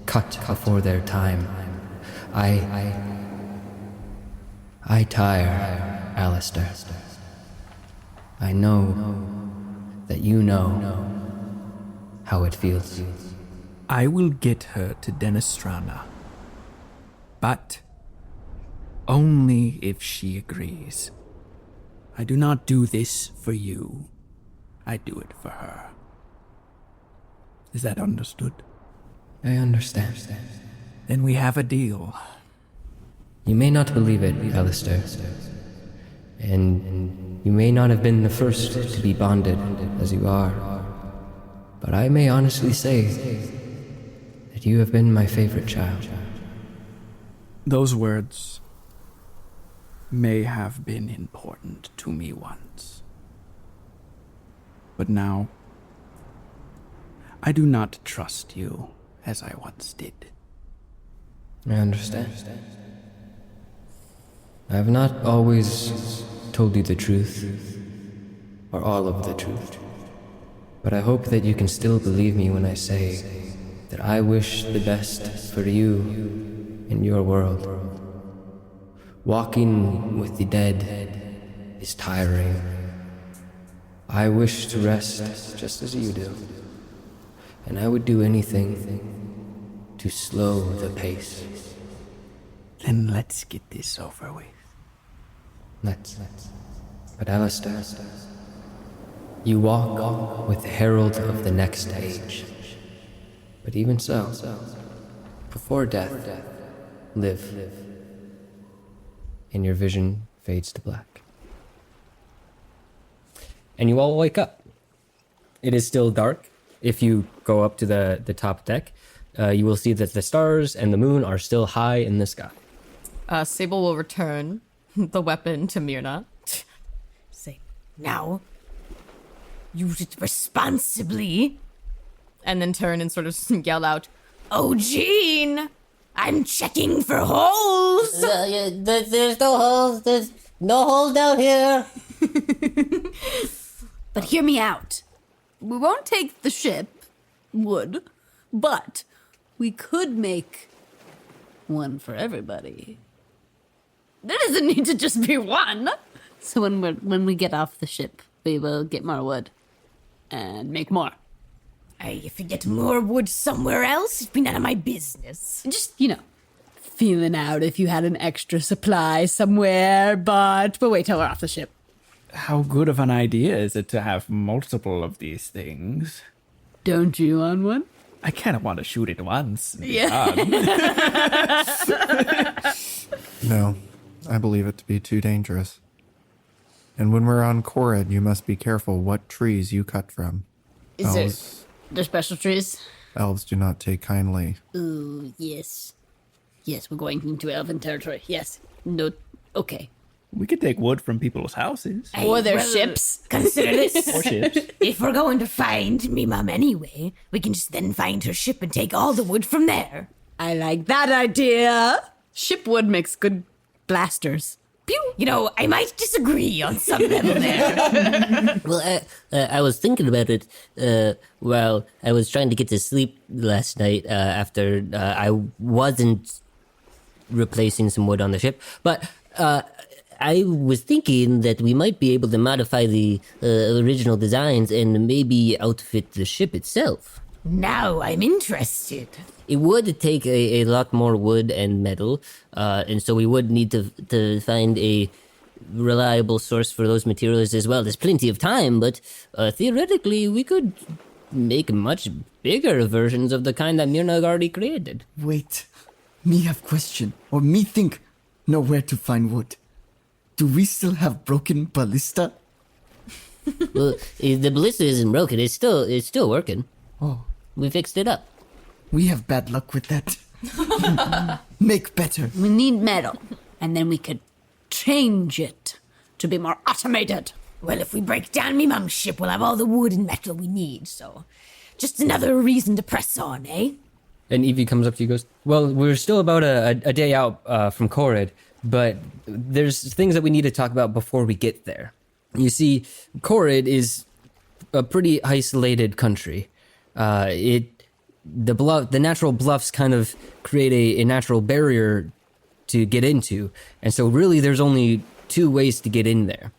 cut before their time. I tire, Alistair. I know that you know how it feels. I will get her to Denostrana, but only if she agrees. I do not do this for you. I do it for her. Is that understood? I understand. Then we have a deal. You may not believe it, Alistair, and you may not have been the first to be bonded as you are, but I may honestly say that you have been my favorite child. Those words may have been important to me once. But now, I do not trust you as I once did. I understand. I have not always told you the truth, or all of the truth, but I hope that you can still believe me when I say that I wish the best for you in your world. Walking with the dead is tiring. I wish to rest just as you do, and I would do anything to slow the pace. Then let's get this over with. Let's. But Alistair, you walk with the herald of the next age. But even so, before death, live. And your vision fades to black. And you all wake up. It is still dark. If you go up to the top deck, you will see that the stars and the moon are still high in the sky. Sable will return the weapon to Myrna. Say, now, use it responsibly. And then turn and sort of yell out, Oh, Jean, I'm checking for holes. There's no holes. There's no holes down here. But hear me out. we won't take the ship, wood, but we could make one for everybody. There doesn't need to just be one. So when we get off the ship, we will get more wood and make more. If you get more wood somewhere else, it'd be none of my business. Just, feeling out if you had an extra supply somewhere, but we'll wait till we're off the ship. How good of an idea is it to have multiple of these things? Don't you want one? I kind of want to shoot it once. Yeah. No, I believe it to be too dangerous. And when we're on Korrid, you must be careful what trees you cut from. They're special trees? Elves do not take kindly. Ooh, yes. Yes, we're going into elven territory. Yes. No, okay. We could take wood from people's houses. Or their ships. Consider this. Or ships. If we're going to find me mum anyway, we can just then find her ship and take all the wood from there. I like that idea. Ship wood makes good blasters. Pew! I might disagree on some level there. Well, I was thinking about it while I was trying to get to sleep last night after I wasn't replacing some wood on the ship. But I was thinking that we might be able to modify the original designs and maybe outfit the ship itself. Now I'm interested. It would take a lot more wood and metal, and so we would need to find a reliable source for those materials as well. There's plenty of time, but theoretically we could make much bigger versions of the kind that Myrna already created. Wait, me have question, or me think know where to find wood. Do we still have broken ballista? Well, the ballista isn't broken. It's still working. Oh. We fixed it up. We have bad luck with that. Make better. We need metal, and then we could change it to be more automated. Well, if we break down me mum's ship, we'll have all the wood and metal we need, so just another reason to press on, eh? And Evie comes up to you and goes, well, we're still about a day out from Korrid, but there's things that we need to talk about before we get there. You see, Korrid is a pretty isolated country. The natural bluffs kind of create a natural barrier to get into. And so really there's only two ways to get in there.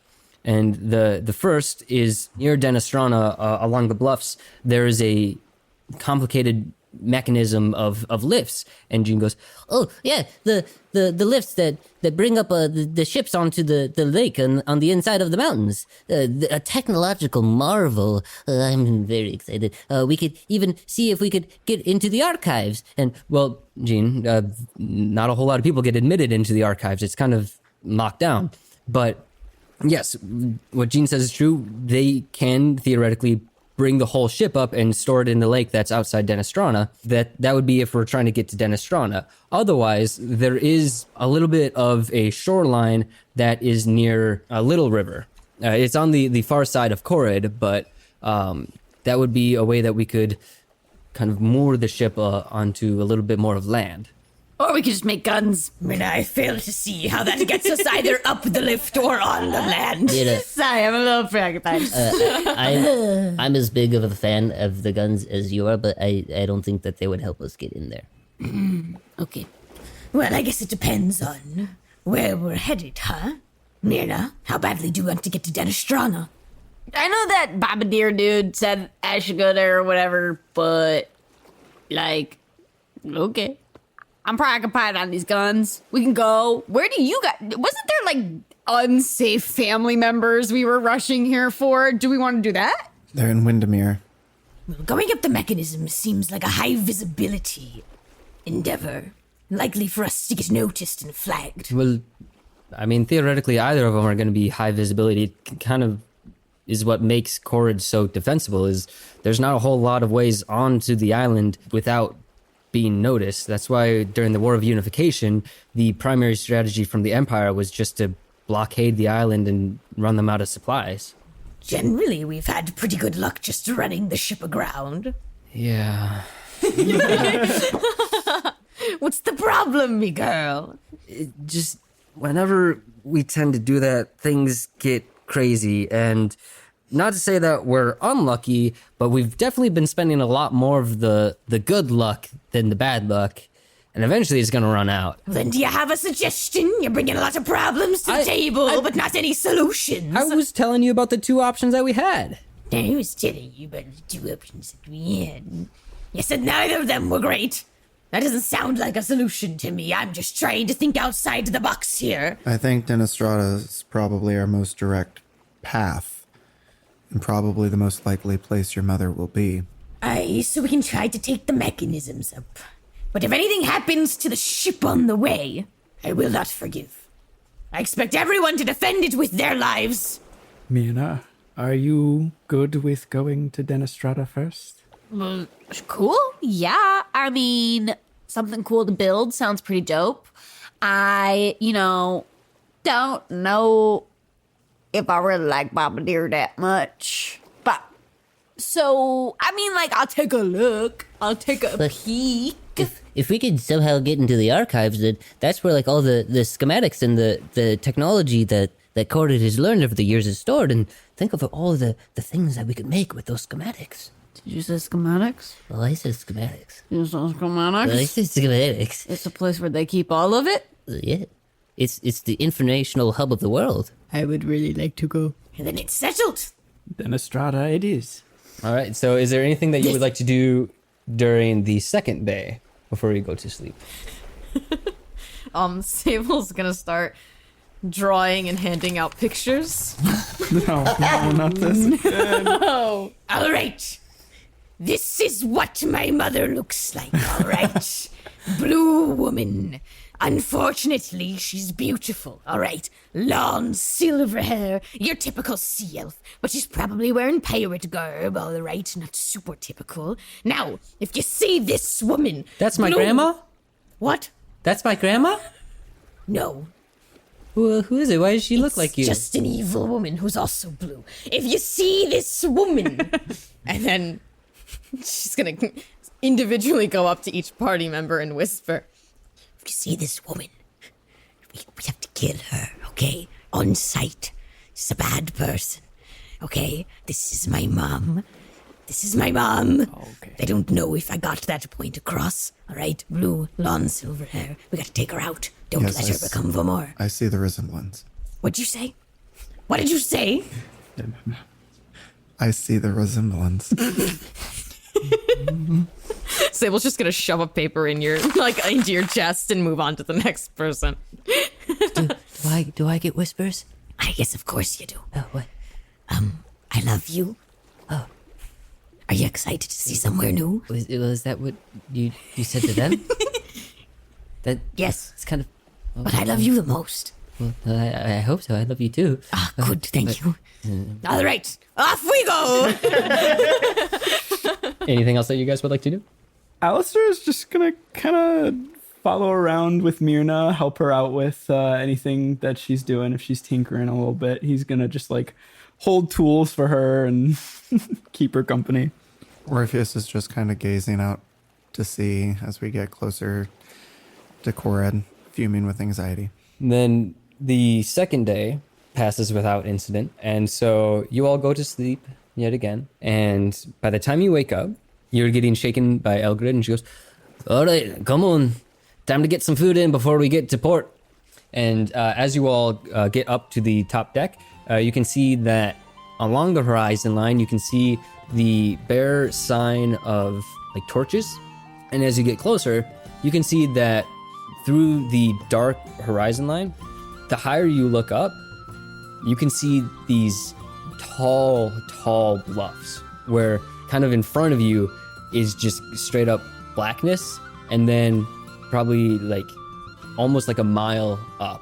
And the first is near Denestrana, along the bluffs, there is a complicated mechanism of lifts. And Jean goes, Oh, yeah, the lifts that bring up the ships onto the lake on the inside of the mountains. A technological marvel. I'm very excited. We could even see if we could get into the archives. And, well, Jean, not a whole lot of people get admitted into the archives. It's kind of locked down. But yes, what Jean says is true. They can theoretically bring the whole ship up and store it in the lake that's outside Denestrana. That would be if we're trying to get to Denestrana. Otherwise, there is a little bit of a shoreline that is near Little River. It's on the far side of Korrid, but that would be a way that we could kind of moor the ship onto a little bit more of land. Or we could just make guns. Myrna, I fail to see how that gets us either up the lift or on the land. Sorry, I'm a little preoccupied. I'm as big of a fan of the guns as you are, but I don't think that they would help us get in there. Okay. Well, I guess it depends on where we're headed, huh? Myrna, how badly do you want to get to Denestrana? I know that Bombardier dude said I should go there or whatever, but, okay. I'm preoccupied on these guns. We can go. Where do you guys... Wasn't there, unsafe family members we were rushing here for? Do we want to do that? They're in Windermere. Well, going up the mechanism seems like a high visibility endeavor. Likely for us to get noticed and flagged. Well, I mean, theoretically, either of them are going to be high visibility. It kind of is what makes Korrid so defensible, is there's not a whole lot of ways onto the island without being noticed. That's why during the War of Unification, the primary strategy from the Empire was just to blockade the island and run them out of supplies. Generally, we've had pretty good luck just running the ship aground. Yeah. What's the problem, me girl? Just whenever we tend to do that, things get crazy, and not to say that we're unlucky, but we've definitely been spending a lot more of the good luck than the bad luck. And eventually it's going to run out. Then do you have a suggestion? You're bringing a lot of problems to the table, but not any solutions. I was telling you about the 2 options that we had. I was telling you about the 2 options that we had. You said neither of them were great. That doesn't sound like a solution to me. I'm just trying to think outside the box here. I think Denistrata is probably our most direct path, and probably the most likely place your mother will be. Aye, so we can try to take the mechanisms up. But if anything happens to the ship on the way, I will not forgive. I expect everyone to defend it with their lives. Myrna, are you good with going to Denistrata first? Cool. Yeah. I mean, something cool to build sounds pretty dope. I, don't know if I really like Bombardier that much. But, so, I mean, I'll take a look. I'll take a peek. If we could somehow get into the archives, that's where all the schematics and the technology that Corded has learned over the years is stored. And think of all the things that we could make with those schematics. Did you say schematics? Well, I said schematics. You said schematics? Well, I said schematics. It's a place where they keep all of it? Yeah. It's the informational hub of the world. I would really like to go. And then it's settled. Denistrata it is. All right. So is there anything that you would like to do during the second day before you go to sleep? Sable's gonna start drawing and handing out pictures. No, not this. All right. This is what my mother looks like, all right? Blue woman. Unfortunately, she's beautiful, all right? Long silver hair, your typical sea elf, but she's probably wearing pirate garb, all right? Not super typical. Now, if you see this woman... That's my grandma? What? That's my grandma? No. Well, who is it? Why does she look like you? Just an evil woman who's also blue. If you see this woman... And then she's gonna individually go up to each party member and whisper, if you see this woman, we have to kill her, okay? On sight. She's a bad person, okay? This is my mom. This is my mom. Okay. I don't know if I got that point across, all right? Blue, long silver hair. We gotta take her out. Don't Yes, let her become Vamor. I see the resemblance. What'd you say? What did you say? I see the resemblance. Sable's just gonna shove a paper in your into your chest and move on to the next person. Do I get whispers? I guess of course you do. Oh, what? I love you. Oh. Are you excited to see somewhere new? Was that what you said to them? Yes, It's kind of... but I love you the most. Well, I hope so. I love you too. Ah, good, thank you. All right, off we go! Anything else that you guys would like to do? Alistair is just gonna kind of follow around with Myrna, help her out with anything that she's doing. If she's tinkering a little bit, he's gonna just hold tools for her and keep her company. Orpheus is just kind of gazing out to sea as we get closer to Korad, fuming with anxiety. Then the second day passes without incident, and so you all go to sleep yet again. And by the time you wake up, you're getting shaken by Elgrid, and she goes, "All right, come on, time to get some food in before we get to port." And as you all get up to the top deck, you can see that along the horizon line, you can see the bare sign of torches. And as you get closer, you can see that through the dark horizon line, the higher you look up, you can see these tall bluffs where kind of in front of you is just straight up blackness, and then probably almost a mile up,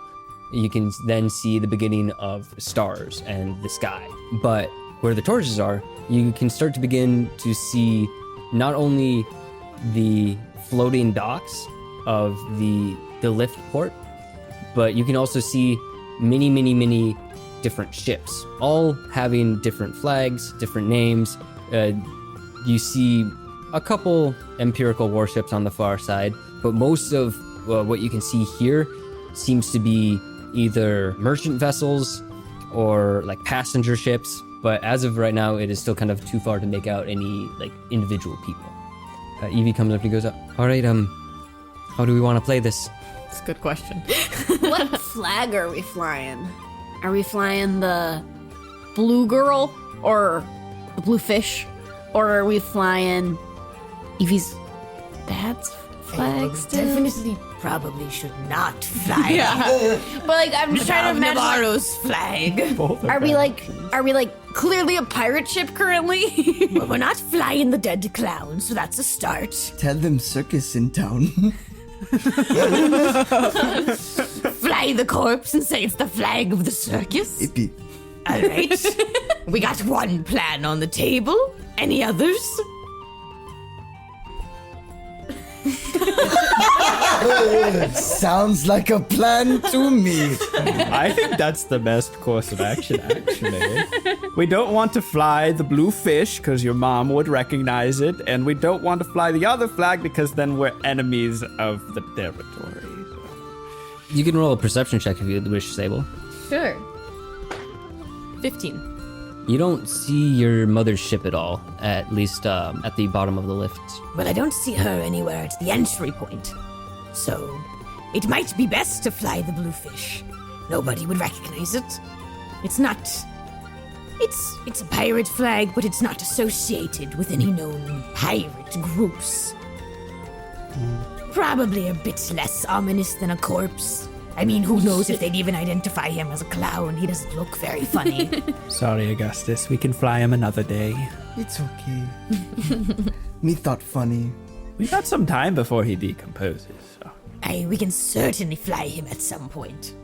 you can then see the beginning of stars and the sky. But where the torches are, you can start to begin to see not only the floating docks of the lift port, but you can also see many different ships, all having different flags, different names. You see a couple empirical warships on the far side, but most of what you can see here seems to be either merchant vessels or passenger ships. but as of right now, it is still kind of too far to make out any like individual people. Evie comes up and goes, all right, how do we want to play this? That's a good question. What flag are we flying? Are we flying the blue girl or the blue fish? Or are we flying Evie's dad's flag still? Definitely probably should not fly. Yeah. But like I'm just trying to imagine Navarro's flag. are we like clearly a pirate ship currently? Well, we're not flying the dead clown, so that's a start. Tell them circus in town. Fly the corpse and say it's the flag of the circus. Ippy. All right. We got one plan on the table. Any others? Sounds like a plan to me. I think that's the best course of action, actually. We don't want to fly the blue fish because your mom would recognize it, and we don't want to fly the other flag because then we're enemies of the territory. You can roll a perception check if you wish, Sable. Sure. 15. You don't see your mother's ship at all, at least at the bottom of the lift. Well, I don't see her anywhere at the entry point. So, it might be best to fly the bluefish. Nobody would recognize it. It's not... It's a pirate flag, but it's not associated with any known pirate groups. Probably a bit less ominous than a corpse. I mean, who knows if they'd even identify him as a clown. He doesn't look very funny. Sorry, Augustus. We can fly him another day. It's okay. Me thought funny. We got some time before he decomposes, so. Aye, we can certainly fly him at some point.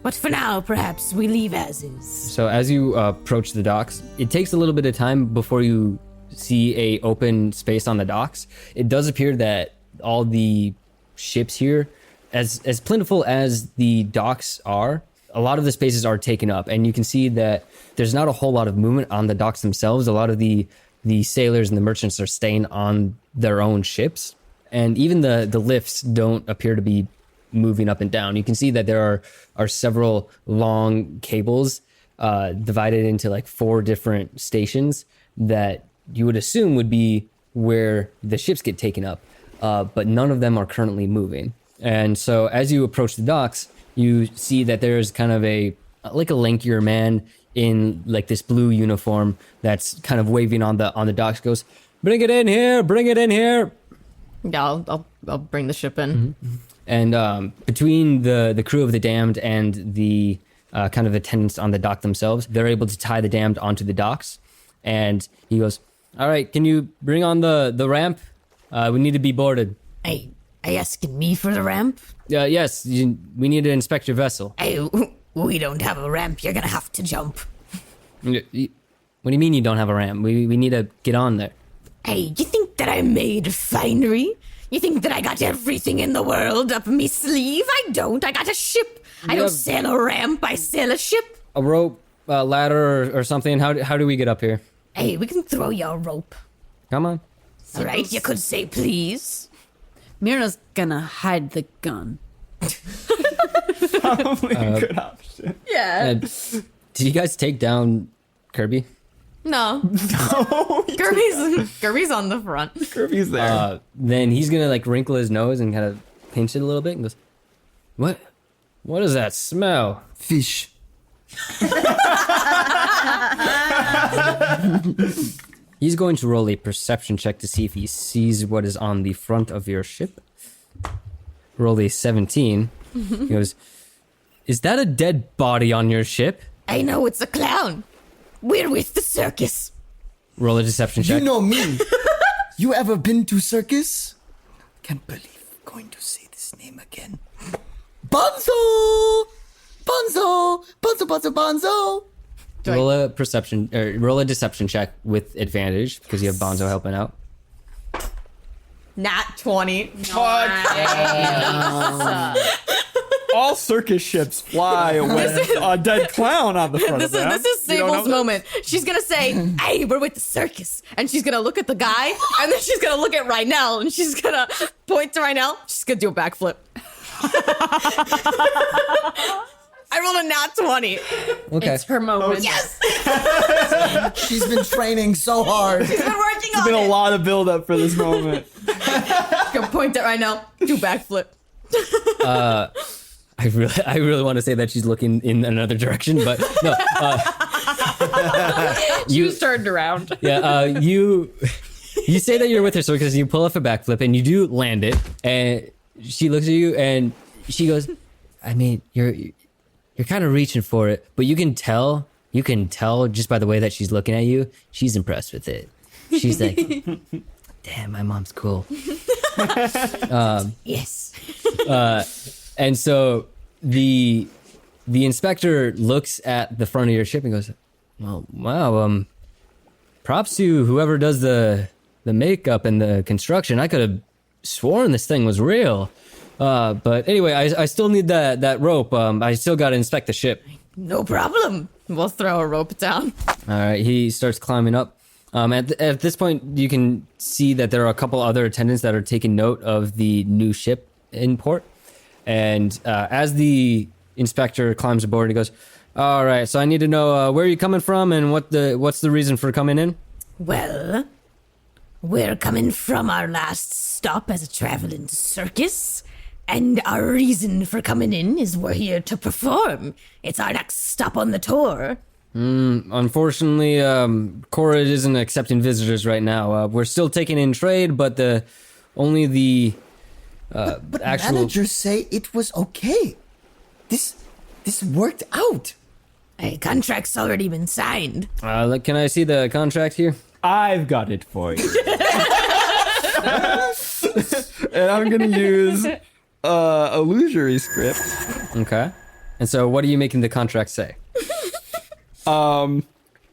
But for now, perhaps we leave as is. So as you approach the docks, it takes a little bit of time before you see a open space on the docks. It does appear that all the ships here, as plentiful as the docks are, a lot of the spaces are taken up, and you can see that there's not a whole lot of movement on the docks themselves. A lot of the sailors and the merchants are staying on their own ships, and even the lifts don't appear to be moving up and down. You can see that there are several long cables divided into like 4 different stations that you would assume would be where the ships get taken up, but none of them are currently moving. And so as you approach the docks, you see that there's kind of a lankier man in like this blue uniform that's kind of waving on the docks, goes, bring it in here, bring it in here. Yeah, I'll bring the ship in. Mm-hmm. And between the crew of the Damned and the kind of attendants on the dock themselves, they're able to tie the Damned onto the docks. And he goes, all right, can you bring on the ramp? We need to be boarded. Hey, are you asking me for the ramp? Yes, we need to inspect your vessel. Hey, we don't have a ramp. You're gonna have to jump. What do you mean you don't have a ramp? We need to get on there. Hey, you think that I made finery? You think that I got everything in the world up me sleeve? I don't. I got a ship. I don't sail a ramp. I sail a ship. A rope, a ladder, or something. How do we get up here? Hey, we can throw you a rope. Come on. All right, you could say please. Myrna's gonna hide the gun. Probably a good option. Yeah. Did you guys take down Kirby? No. Kirby's on the front. Kirby's there. Then he's gonna like wrinkle his nose and kind of pinch it a little bit and goes, "What? What does that smell?" Fish. He's going to roll a perception check to see if he sees what is on the front of your ship. Roll a 17. He goes, "Is that a dead body on your ship?" I know it's a clown. We're with the circus. Roll a deception check. You know me. You ever been to circus? Can't believe I'm going to say this name again. Bonzo! Bonzo! Bonzo, Bonzo, Bonzo! Roll a perception, or roll a deception check with advantage because you have Bonzo helping out. Nat 20. All circus ships fly with a dead clown on the front of them. This is Sable's moment. She's gonna say, "Hey, we're with the circus," and she's gonna look at the guy, and then she's gonna look at Ranallo, and she's gonna point to Ranallo. She's gonna do a backflip. I rolled a nat 20. Okay. It's her moment. Yes. She's been training so hard. Been working There's been a lot of build up for this moment. Can point that right now. Do backflip. I really want to say that she's looking in another direction, but no. You turned around. Yeah, you say that you're with her, so because you pull off a backflip and you do land it, and she looks at you and she goes, "I mean, you're kind of reaching for it, but you can tell just by the way that she's looking at you, she's impressed with it. She's like, damn, my mom's cool." Yes. And so the inspector looks at the front of your ship and goes, "Well, wow, props to whoever does the makeup and the construction. I could have sworn this thing was real. But anyway, I still need that rope. I still got to inspect the ship." No problem. We'll throw a rope down. All right, he starts climbing up. At this point, you can see that there are a couple other attendants that are taking note of the new ship in port. And as the inspector climbs aboard, he goes, "All right, so I need to know where you're coming from and what's the reason for coming in?" Well, we're coming from our last stop as a traveling circus, and our reason for coming in is we're here to perform. It's our next stop on the tour. Unfortunately, Cora isn't accepting visitors right now. We're still taking in trade, but only the But actual managers say it was okay. This worked out. A contract's already been signed. Can I see the contract here? I've got it for you. And I'm going to use a illusory script. Okay. And so what are you making the contract say?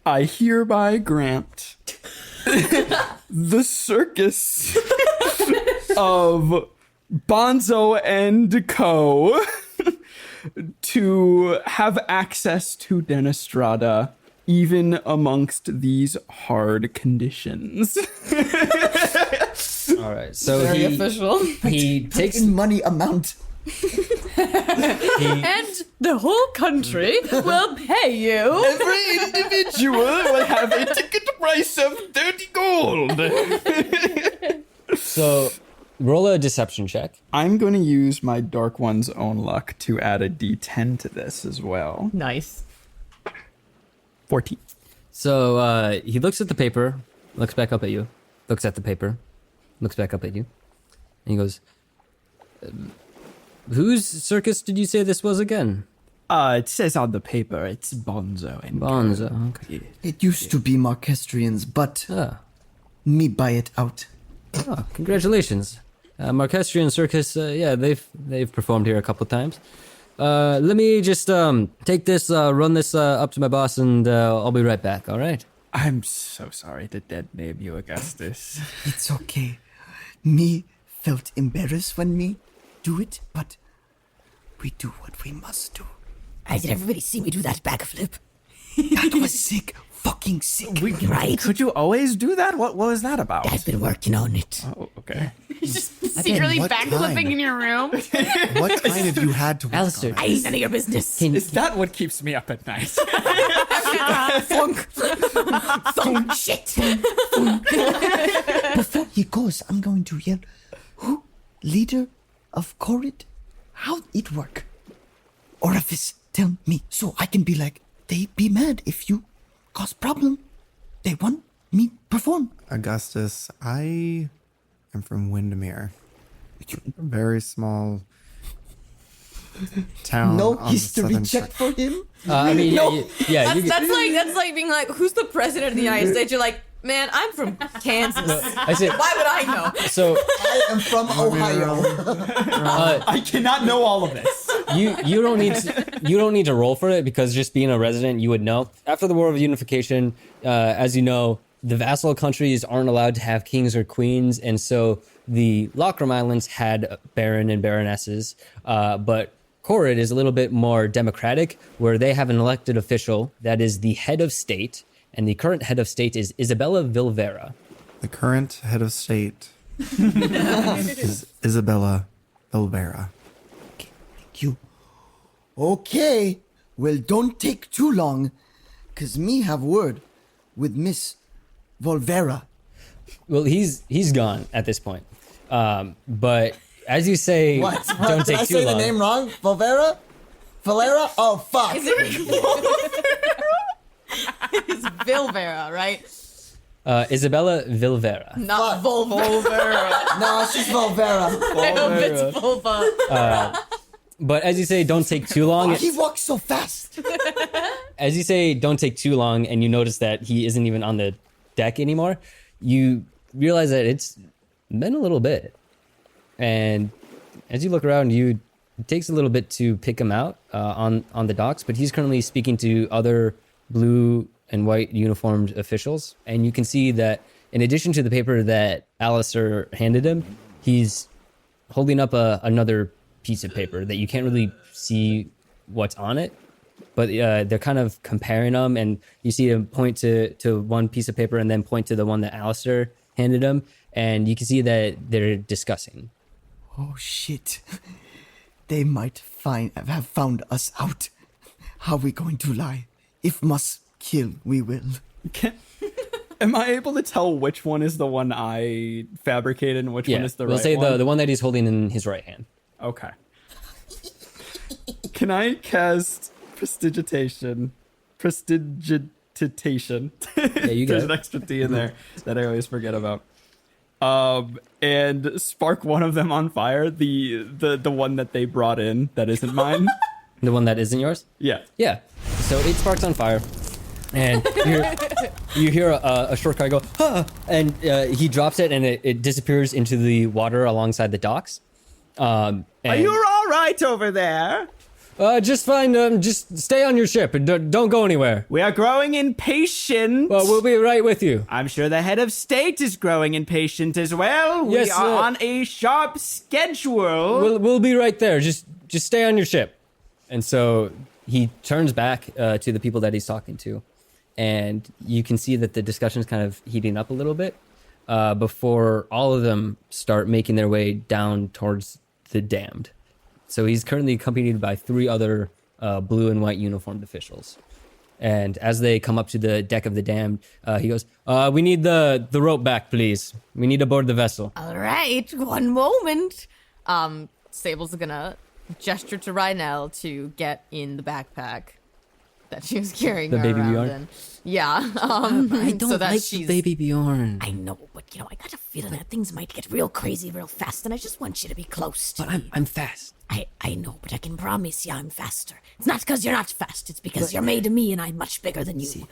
I hereby grant the circus of Bonzo and Co. to have access to Denestrada even amongst these hard conditions. All right. So Very official. he takes In money amount. And the whole country will pay you. Every individual will have a ticket price of 30 gold. So roll a deception check. I'm going to use my Dark One's own luck to add a d10 to this as well. Nice. 14. So he looks at the paper, looks back up at you, looks at the paper, looks back up at you, and he goes, "Whose circus did you say this was again?" It says on the paper it's Bonzo and Bonzo. Okay. It used to be Marquestrians, but me buy it out. Oh, congratulations. Marquestrian Circus, yeah, they've performed here a couple times. Let me just take this, run this up to my boss, and I'll be right back, all right? I'm so sorry to dead name you, Augustus. It's okay. Me felt embarrassed when me do it, but we do what we must do. Did everybody see me do that backflip? That was sick. Fucking sick. Right? Could you always do that? What was that about? I've been working on it. Oh, okay. Secretly what backflipping kind? in your room. What kind have you had to work Alistair. on? I ain't none of your business. Is that what keeps me up at night? Funk. Funk. Shit. Before he goes, I'm going to yell, "Who? Leader of Corid? How it work? Orpheus, tell me, so I can be like, they be mad if you cause problem. They want me perform." Augustus, I am from Windermere. A very small town. No on the history southern check for him? I mean, yeah, That's like being like, who's the president of the United States? You're like, man, I'm from Kansas. I said, Why would I know? so I am from Ohio. I cannot know all of this. you don't need to roll for it, because just being a resident, you would know. After the War of Unification, as you know, the vassal countries aren't allowed to have kings or queens, and so the Lockram Islands had baron and baronesses, but Corid is a little bit more democratic, where they have an elected official that is the head of state, and the current head of state is Isabella Vilvera. The current head of state is Isabella Olvera. You. Okay, well, don't take too long, cause me have word. with Miss Volvera. Well, he's gone at this point. But as you say, What? don't Did take I too say long. the name wrong? Volvera? Valera? Oh, fuck. It's Vilvera, right? Isabella Vilvera. Not Volvera. No, she's Volvera. I hope it's Volva. But as you say, don't take too long. He walks so fast. As you say, don't take too long, and you notice that he isn't even on the deck anymore, you realize that it's been a little bit. And as you look around, it takes a little bit to pick him out on the docks, but he's currently speaking to other blue and white uniformed officials. And you can see that in addition to the paper that Alistair handed him, he's holding up another piece of paper that you can't really see what's on it. But they're kind of comparing them, and you see him point to one piece of paper and then point to the one that Alistair handed him, and you can see that they're discussing. Oh, shit. They might have found us out. How we going to lie? If must kill, we will. Am I able to tell which one is the one I fabricated and which one is the we'll right say one? the one that he's holding in his right hand. Okay. Can I cast prestidigitation? Prestidigitation. Yeah, you got There's it. an extra D in there that I always forget about. And spark one of them on fire. The one that they brought in that isn't mine. The one that isn't yours? Yeah. Yeah. So it sparks on fire, and you hear a short cry go, "Ah!" And he drops it, and it disappears into the water alongside the docks. Are you all right over there? Just fine. Just stay on your ship and don't go anywhere. We are growing impatient. Well, we'll be right with you. I'm sure the head of state is growing impatient as well. Yes, we are on a sharp schedule. We'll be right there. Just stay on your ship. And so he turns back to the people that he's talking to, and you can see that the discussion is kind of heating up a little bit before all of them start making their way down towards the damned. So he's currently accompanied by 3 other blue and white uniformed officials. And as they come up to the deck of the damned, he goes, we need the rope back, please. We need to board the vessel. All right, one moment. Sable's gonna gesture to Ranallo to get in the backpack that she was carrying The baby around Bjorn? in. Yeah. I don't so that like she's the baby Bjorn. I know, but I got a feeling that things might get real crazy real fast, and I just want you to be close to But me. I'm fast. I know, but I can promise you I'm faster. It's not because you're not fast, it's because you're made of me and I'm much bigger than you.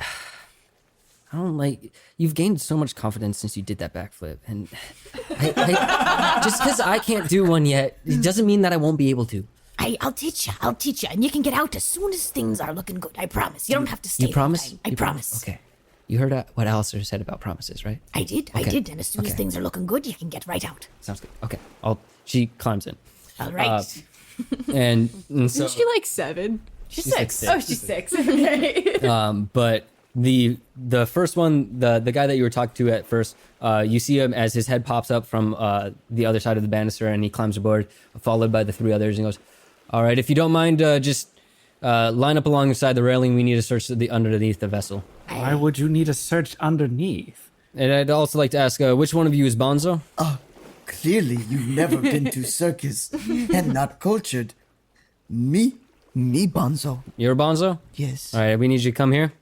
I don't like. You've gained so much confidence since you did that backflip, and just because I can't do one yet, it doesn't mean that I won't be able to. I'll teach you, and you can get out as soon as things are looking good. I promise. You don't have to stay. You promise? I promise. Okay. You heard what Alistair said about promises, right? I did, and as soon as Okay. things are looking good, you can get right out. Sounds good. Okay. She climbs in, All right. and so. Isn't she like 7? She's She's like 6. six. Oh, she's 6. Okay. But the first one, the guy that you were talking to at first, you see him as his head pops up from the other side of the banister, and he climbs aboard, followed by the 3 others, and goes, "All right, if you don't mind, just line up alongside the railing. We need to search underneath the vessel." Why would you need a search underneath? And I'd also like to ask, which one of you is Bonzo? Clearly, you've never been to circus and not cultured. Me, Bonzo. You're Bonzo? Yes. All right, we need you to come here.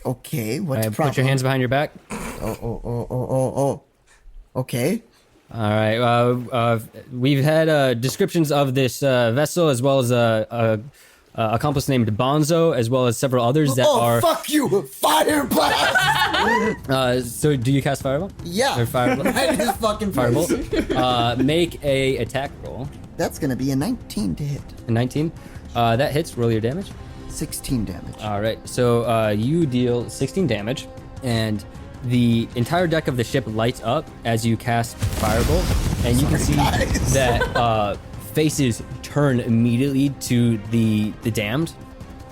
Okay, All what's right, the problem? put your hands behind your back. Oh. Okay. All right. We've had descriptions of this vessel, as well as a accomplice named Bonzo, as well as several others that are. Fuck you! Fire blast! So, do you cast Fireball? Yeah. Or Fireball? Right in his fucking face. Firebolt. Make a attack roll. That's gonna be a 19 to hit. A 19. That hits. Roll your damage. 16 damage. All right. So you deal 16 damage, and the entire deck of the ship lights up as you cast Firebolt, and you can see that faces turn immediately to the damned,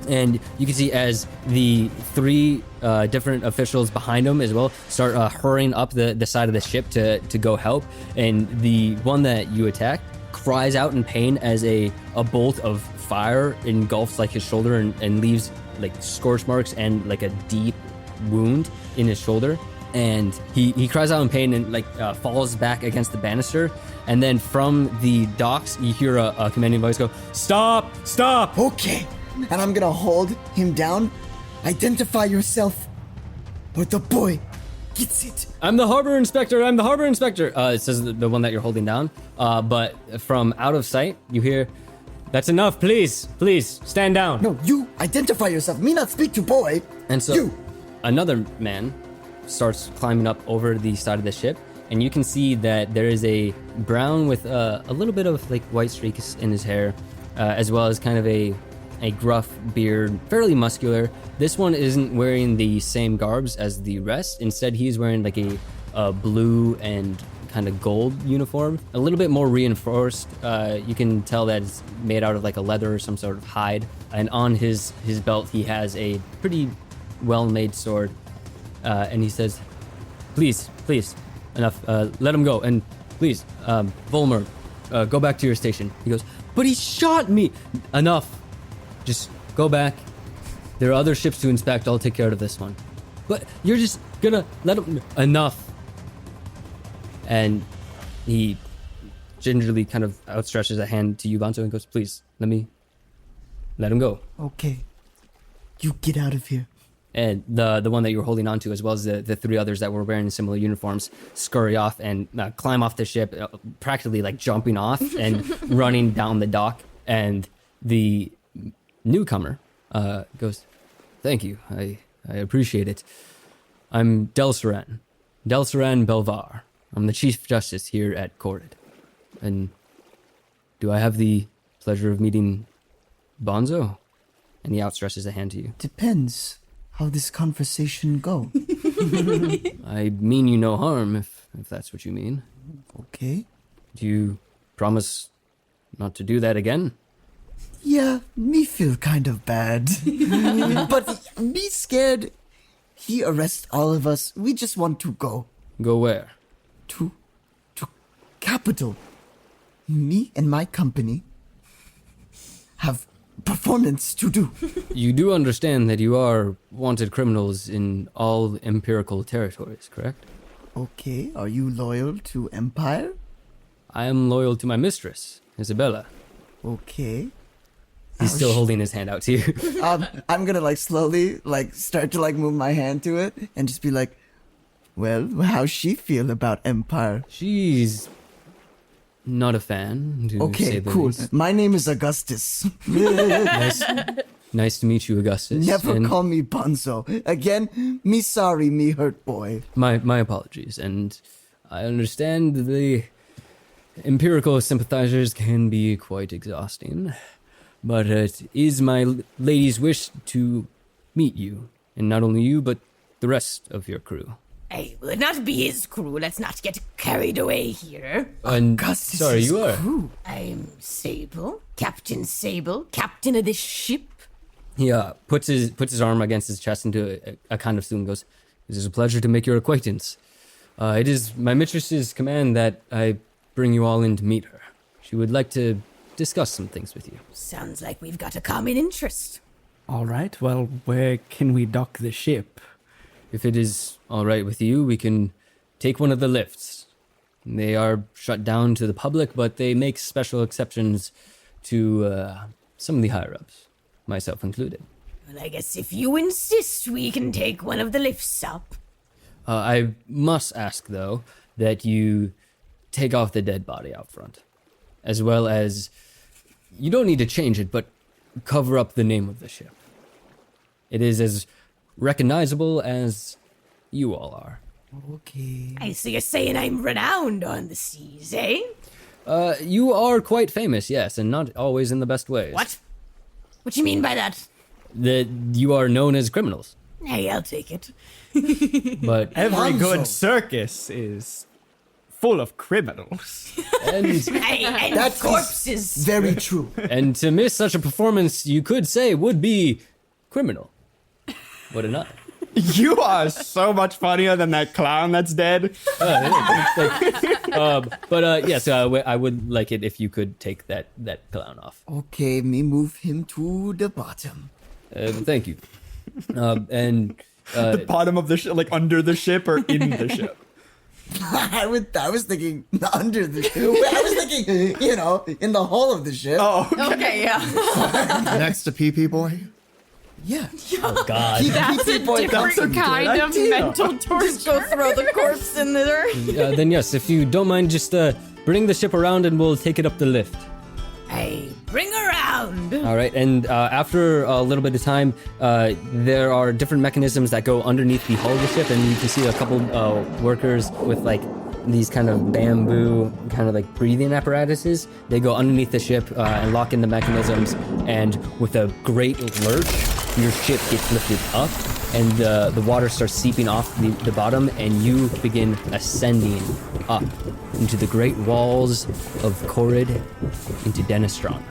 and you can see as the 3 different officials behind them as well start hurrying up the side of the ship to go help, and the one that you attack cries out in pain as a bolt of fire engulfs like his shoulder and leaves like scorch marks and like a deep wound in his shoulder, and he cries out in pain and like falls back against the banister. And then from the docks, you hear a commanding voice go, "Stop! Stop!" Okay. And I'm gonna hold him down. Identify yourself, or the boy gets it. I'm the harbor inspector. I'm the harbor inspector. It says the one that you're holding down. But from out of sight, you hear, "That's enough. Please, please stand down." No, you identify yourself. Me not speak to boy. And so You. another man starts climbing up over the side of the ship, and you can see that there is a brown with a little bit of like white streaks in his hair, as well as kind of a gruff beard, fairly muscular. This one isn't wearing the same garbs as the rest. Instead, he's wearing like a blue and kind of gold uniform, a little bit more reinforced. You can tell that it's made out of like a leather or some sort of hide. And on his belt, he has a pretty well-made sword. And he says, please, enough. Let him go. And please, Volmer, go back to your station. He goes, but he shot me. Enough. Just go back. There are other ships to inspect. I'll take care of this one. But you're just gonna let him... Enough. And he gingerly kind of outstretches a hand to you, Bonzo, and goes, please, let him go. Okay. You get out of here. And the one that you were holding on to, as well as the three others that were wearing similar uniforms, scurry off and climb off the ship, practically like jumping off and running down the dock. And the newcomer goes, thank you, I appreciate it. I'm Delsaran Belvar. I'm the Chief Justice here at Corrid. And do I have the pleasure of meeting Bonzo? And he outstretches a hand to you. Depends how this conversation go. I mean you no harm, if that's what you mean. Okay. Do you promise not to do that again? Yeah, me feel kind of bad. But me scared. He arrest all of us. We just want to go. Go where? To capital. Me and my company have performance to do. You do understand that you are wanted criminals in all empirical territories, correct? Okay, are you loyal to Empire? I am loyal to my mistress, Isabella. Okay. He's still holding his hand out to you. I'm gonna like slowly like start to like move my hand to it and just be like, well, how's she feel about Empire? She's not a fan, to say Okay, the cool. least. My name is Augustus. Nice to meet you, Augustus. Never And call me Bonzo. Again, me sorry, me hurt boy. my apologies, and I understand the empirical sympathizers can be quite exhausting, but it is my lady's wish to meet you, and not only you, but the rest of your crew. I will not be his crew. Let's not get carried away here. And Augustus sorry, is you are. crew. I'm Sable, Captain Sable, captain of this ship. He puts his arm against his chest into a kind of stool and goes, "It is a pleasure to make your acquaintance. It is my mistress's command that I bring you all in to meet her. She would like to discuss some things with you." Sounds like we've got a common interest. All right, well, where can we dock the ship? If it is all right with you, we can take one of the lifts. They are shut down to the public, but they make special exceptions to some of the higher-ups, myself included. Well, I guess if you insist, we can take one of the lifts up. I must ask, though, that you take off the dead body out front, as well as, you don't need to change it, but cover up the name of the ship. It is as recognizable as you all are. Okay. I see you're saying I'm renowned on the seas, eh? You are quite famous, yes, and not always in the best ways. What? What you mean by that? That you are known as criminals, Hey, I'll take it. but Every Bonzo. good circus is full of criminals. and And That is corpses. very true. and to miss such a performance, you could say would be criminal. Would it not? You are so much funnier than that clown that's dead. Yes, I would like it if you could take that clown off. Okay, me move him to the bottom. Thank you. And The bottom of the ship, like under the ship or in the ship? I was thinking under the ship. I was thinking, in the hull of the ship. Oh, Okay, yeah. Next to Pee Boy. Yeah. Oh God. That's a different kind of mental torture. Just go throw the corpse in there. Then yes, if you don't mind, just bring the ship around and we'll take it up the lift. Hey, bring around. All right, and after a little bit of time, there are different mechanisms that go underneath the hull of the ship, and you can see a couple workers with like these kind of bamboo kind of like breathing apparatuses. They go underneath the ship and lock in the mechanisms, and with a great lurch, your ship gets lifted up, and the water starts seeping off the bottom, and you begin ascending up into the great walls of Corrid, into Denistron.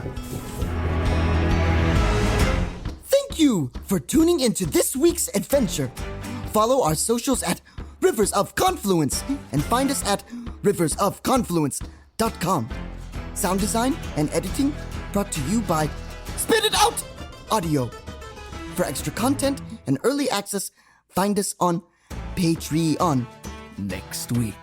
Thank you for tuning into this week's adventure. Follow our socials at Rivers of Confluence and find us at riversofconfluence.com. Sound design and editing brought to you by Spit It Out Audio. For extra content and early access, find us on Patreon. Next week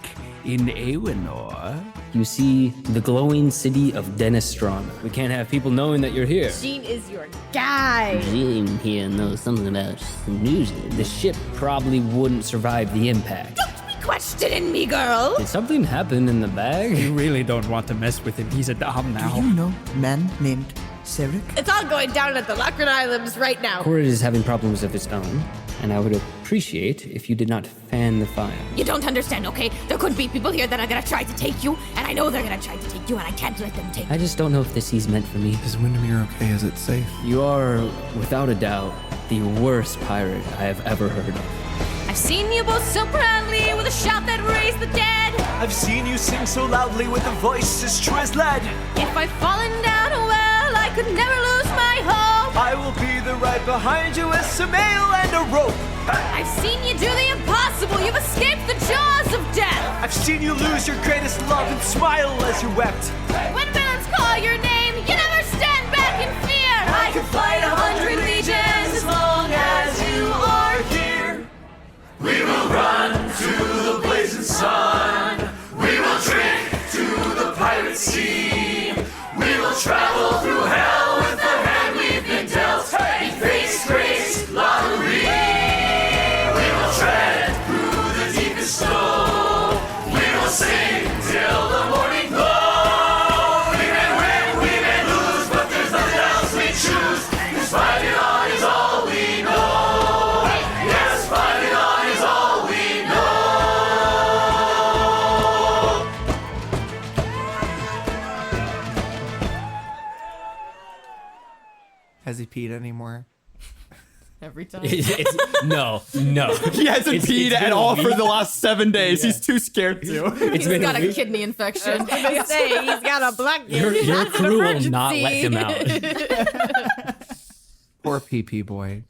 in Awenor. You see the glowing city of Denistron. We can't have people knowing that you're here. Gene is your guy. Jim here knows something about music. The ship probably wouldn't survive the impact. Don't be questioning me, girl. Did something happen in the bag? You really don't want to mess with him. He's a dom now. Do you know a man named Sarek? It's all going down at the Lockwood Islands right now. Corrid is having problems of its own, and I would appreciate if you did not fan the fire. You don't understand, okay? There could be people here that are gonna try to take you, and I know they're gonna try to take you, and I can't let them take you. I just don't know if this sea's meant for me. Is Windermere okay? Is it safe? You are, without a doubt, the worst pirate I have ever heard of. I've seen you both so proudly with a shout that raised the dead. I've seen you sing so loudly with a voice as true as lead. If I've fallen down a well, I could never lose my hope. I will be the right behind you with some ale and a rope. I've seen you do the impossible. You've escaped the jaws of death. I've seen you lose your greatest love and smile as you wept. When villains call your name, you never stand back in fear. I could fight 100 legions as long as you are here. We will run to the blazing sun. We will drink to the pirate sea. We will travel through hell with the hand we've been dealt. Hey, face, grace, lottery. We will tread through the deepest snow. We will sing till the morning glow. We may win, we may lose, but there's nothing else we choose. 'Cause fighting on is all we know. Yes, fighting on is all we know. Has he peed anymore? Every time. No. He hasn't It's peed been at a all for week. the last 7 days. Yeah. He's too scared to. It's He's been got a a week. kidney infection. They say he's got a black. Your crew will not let him out. Poor Pee Boy.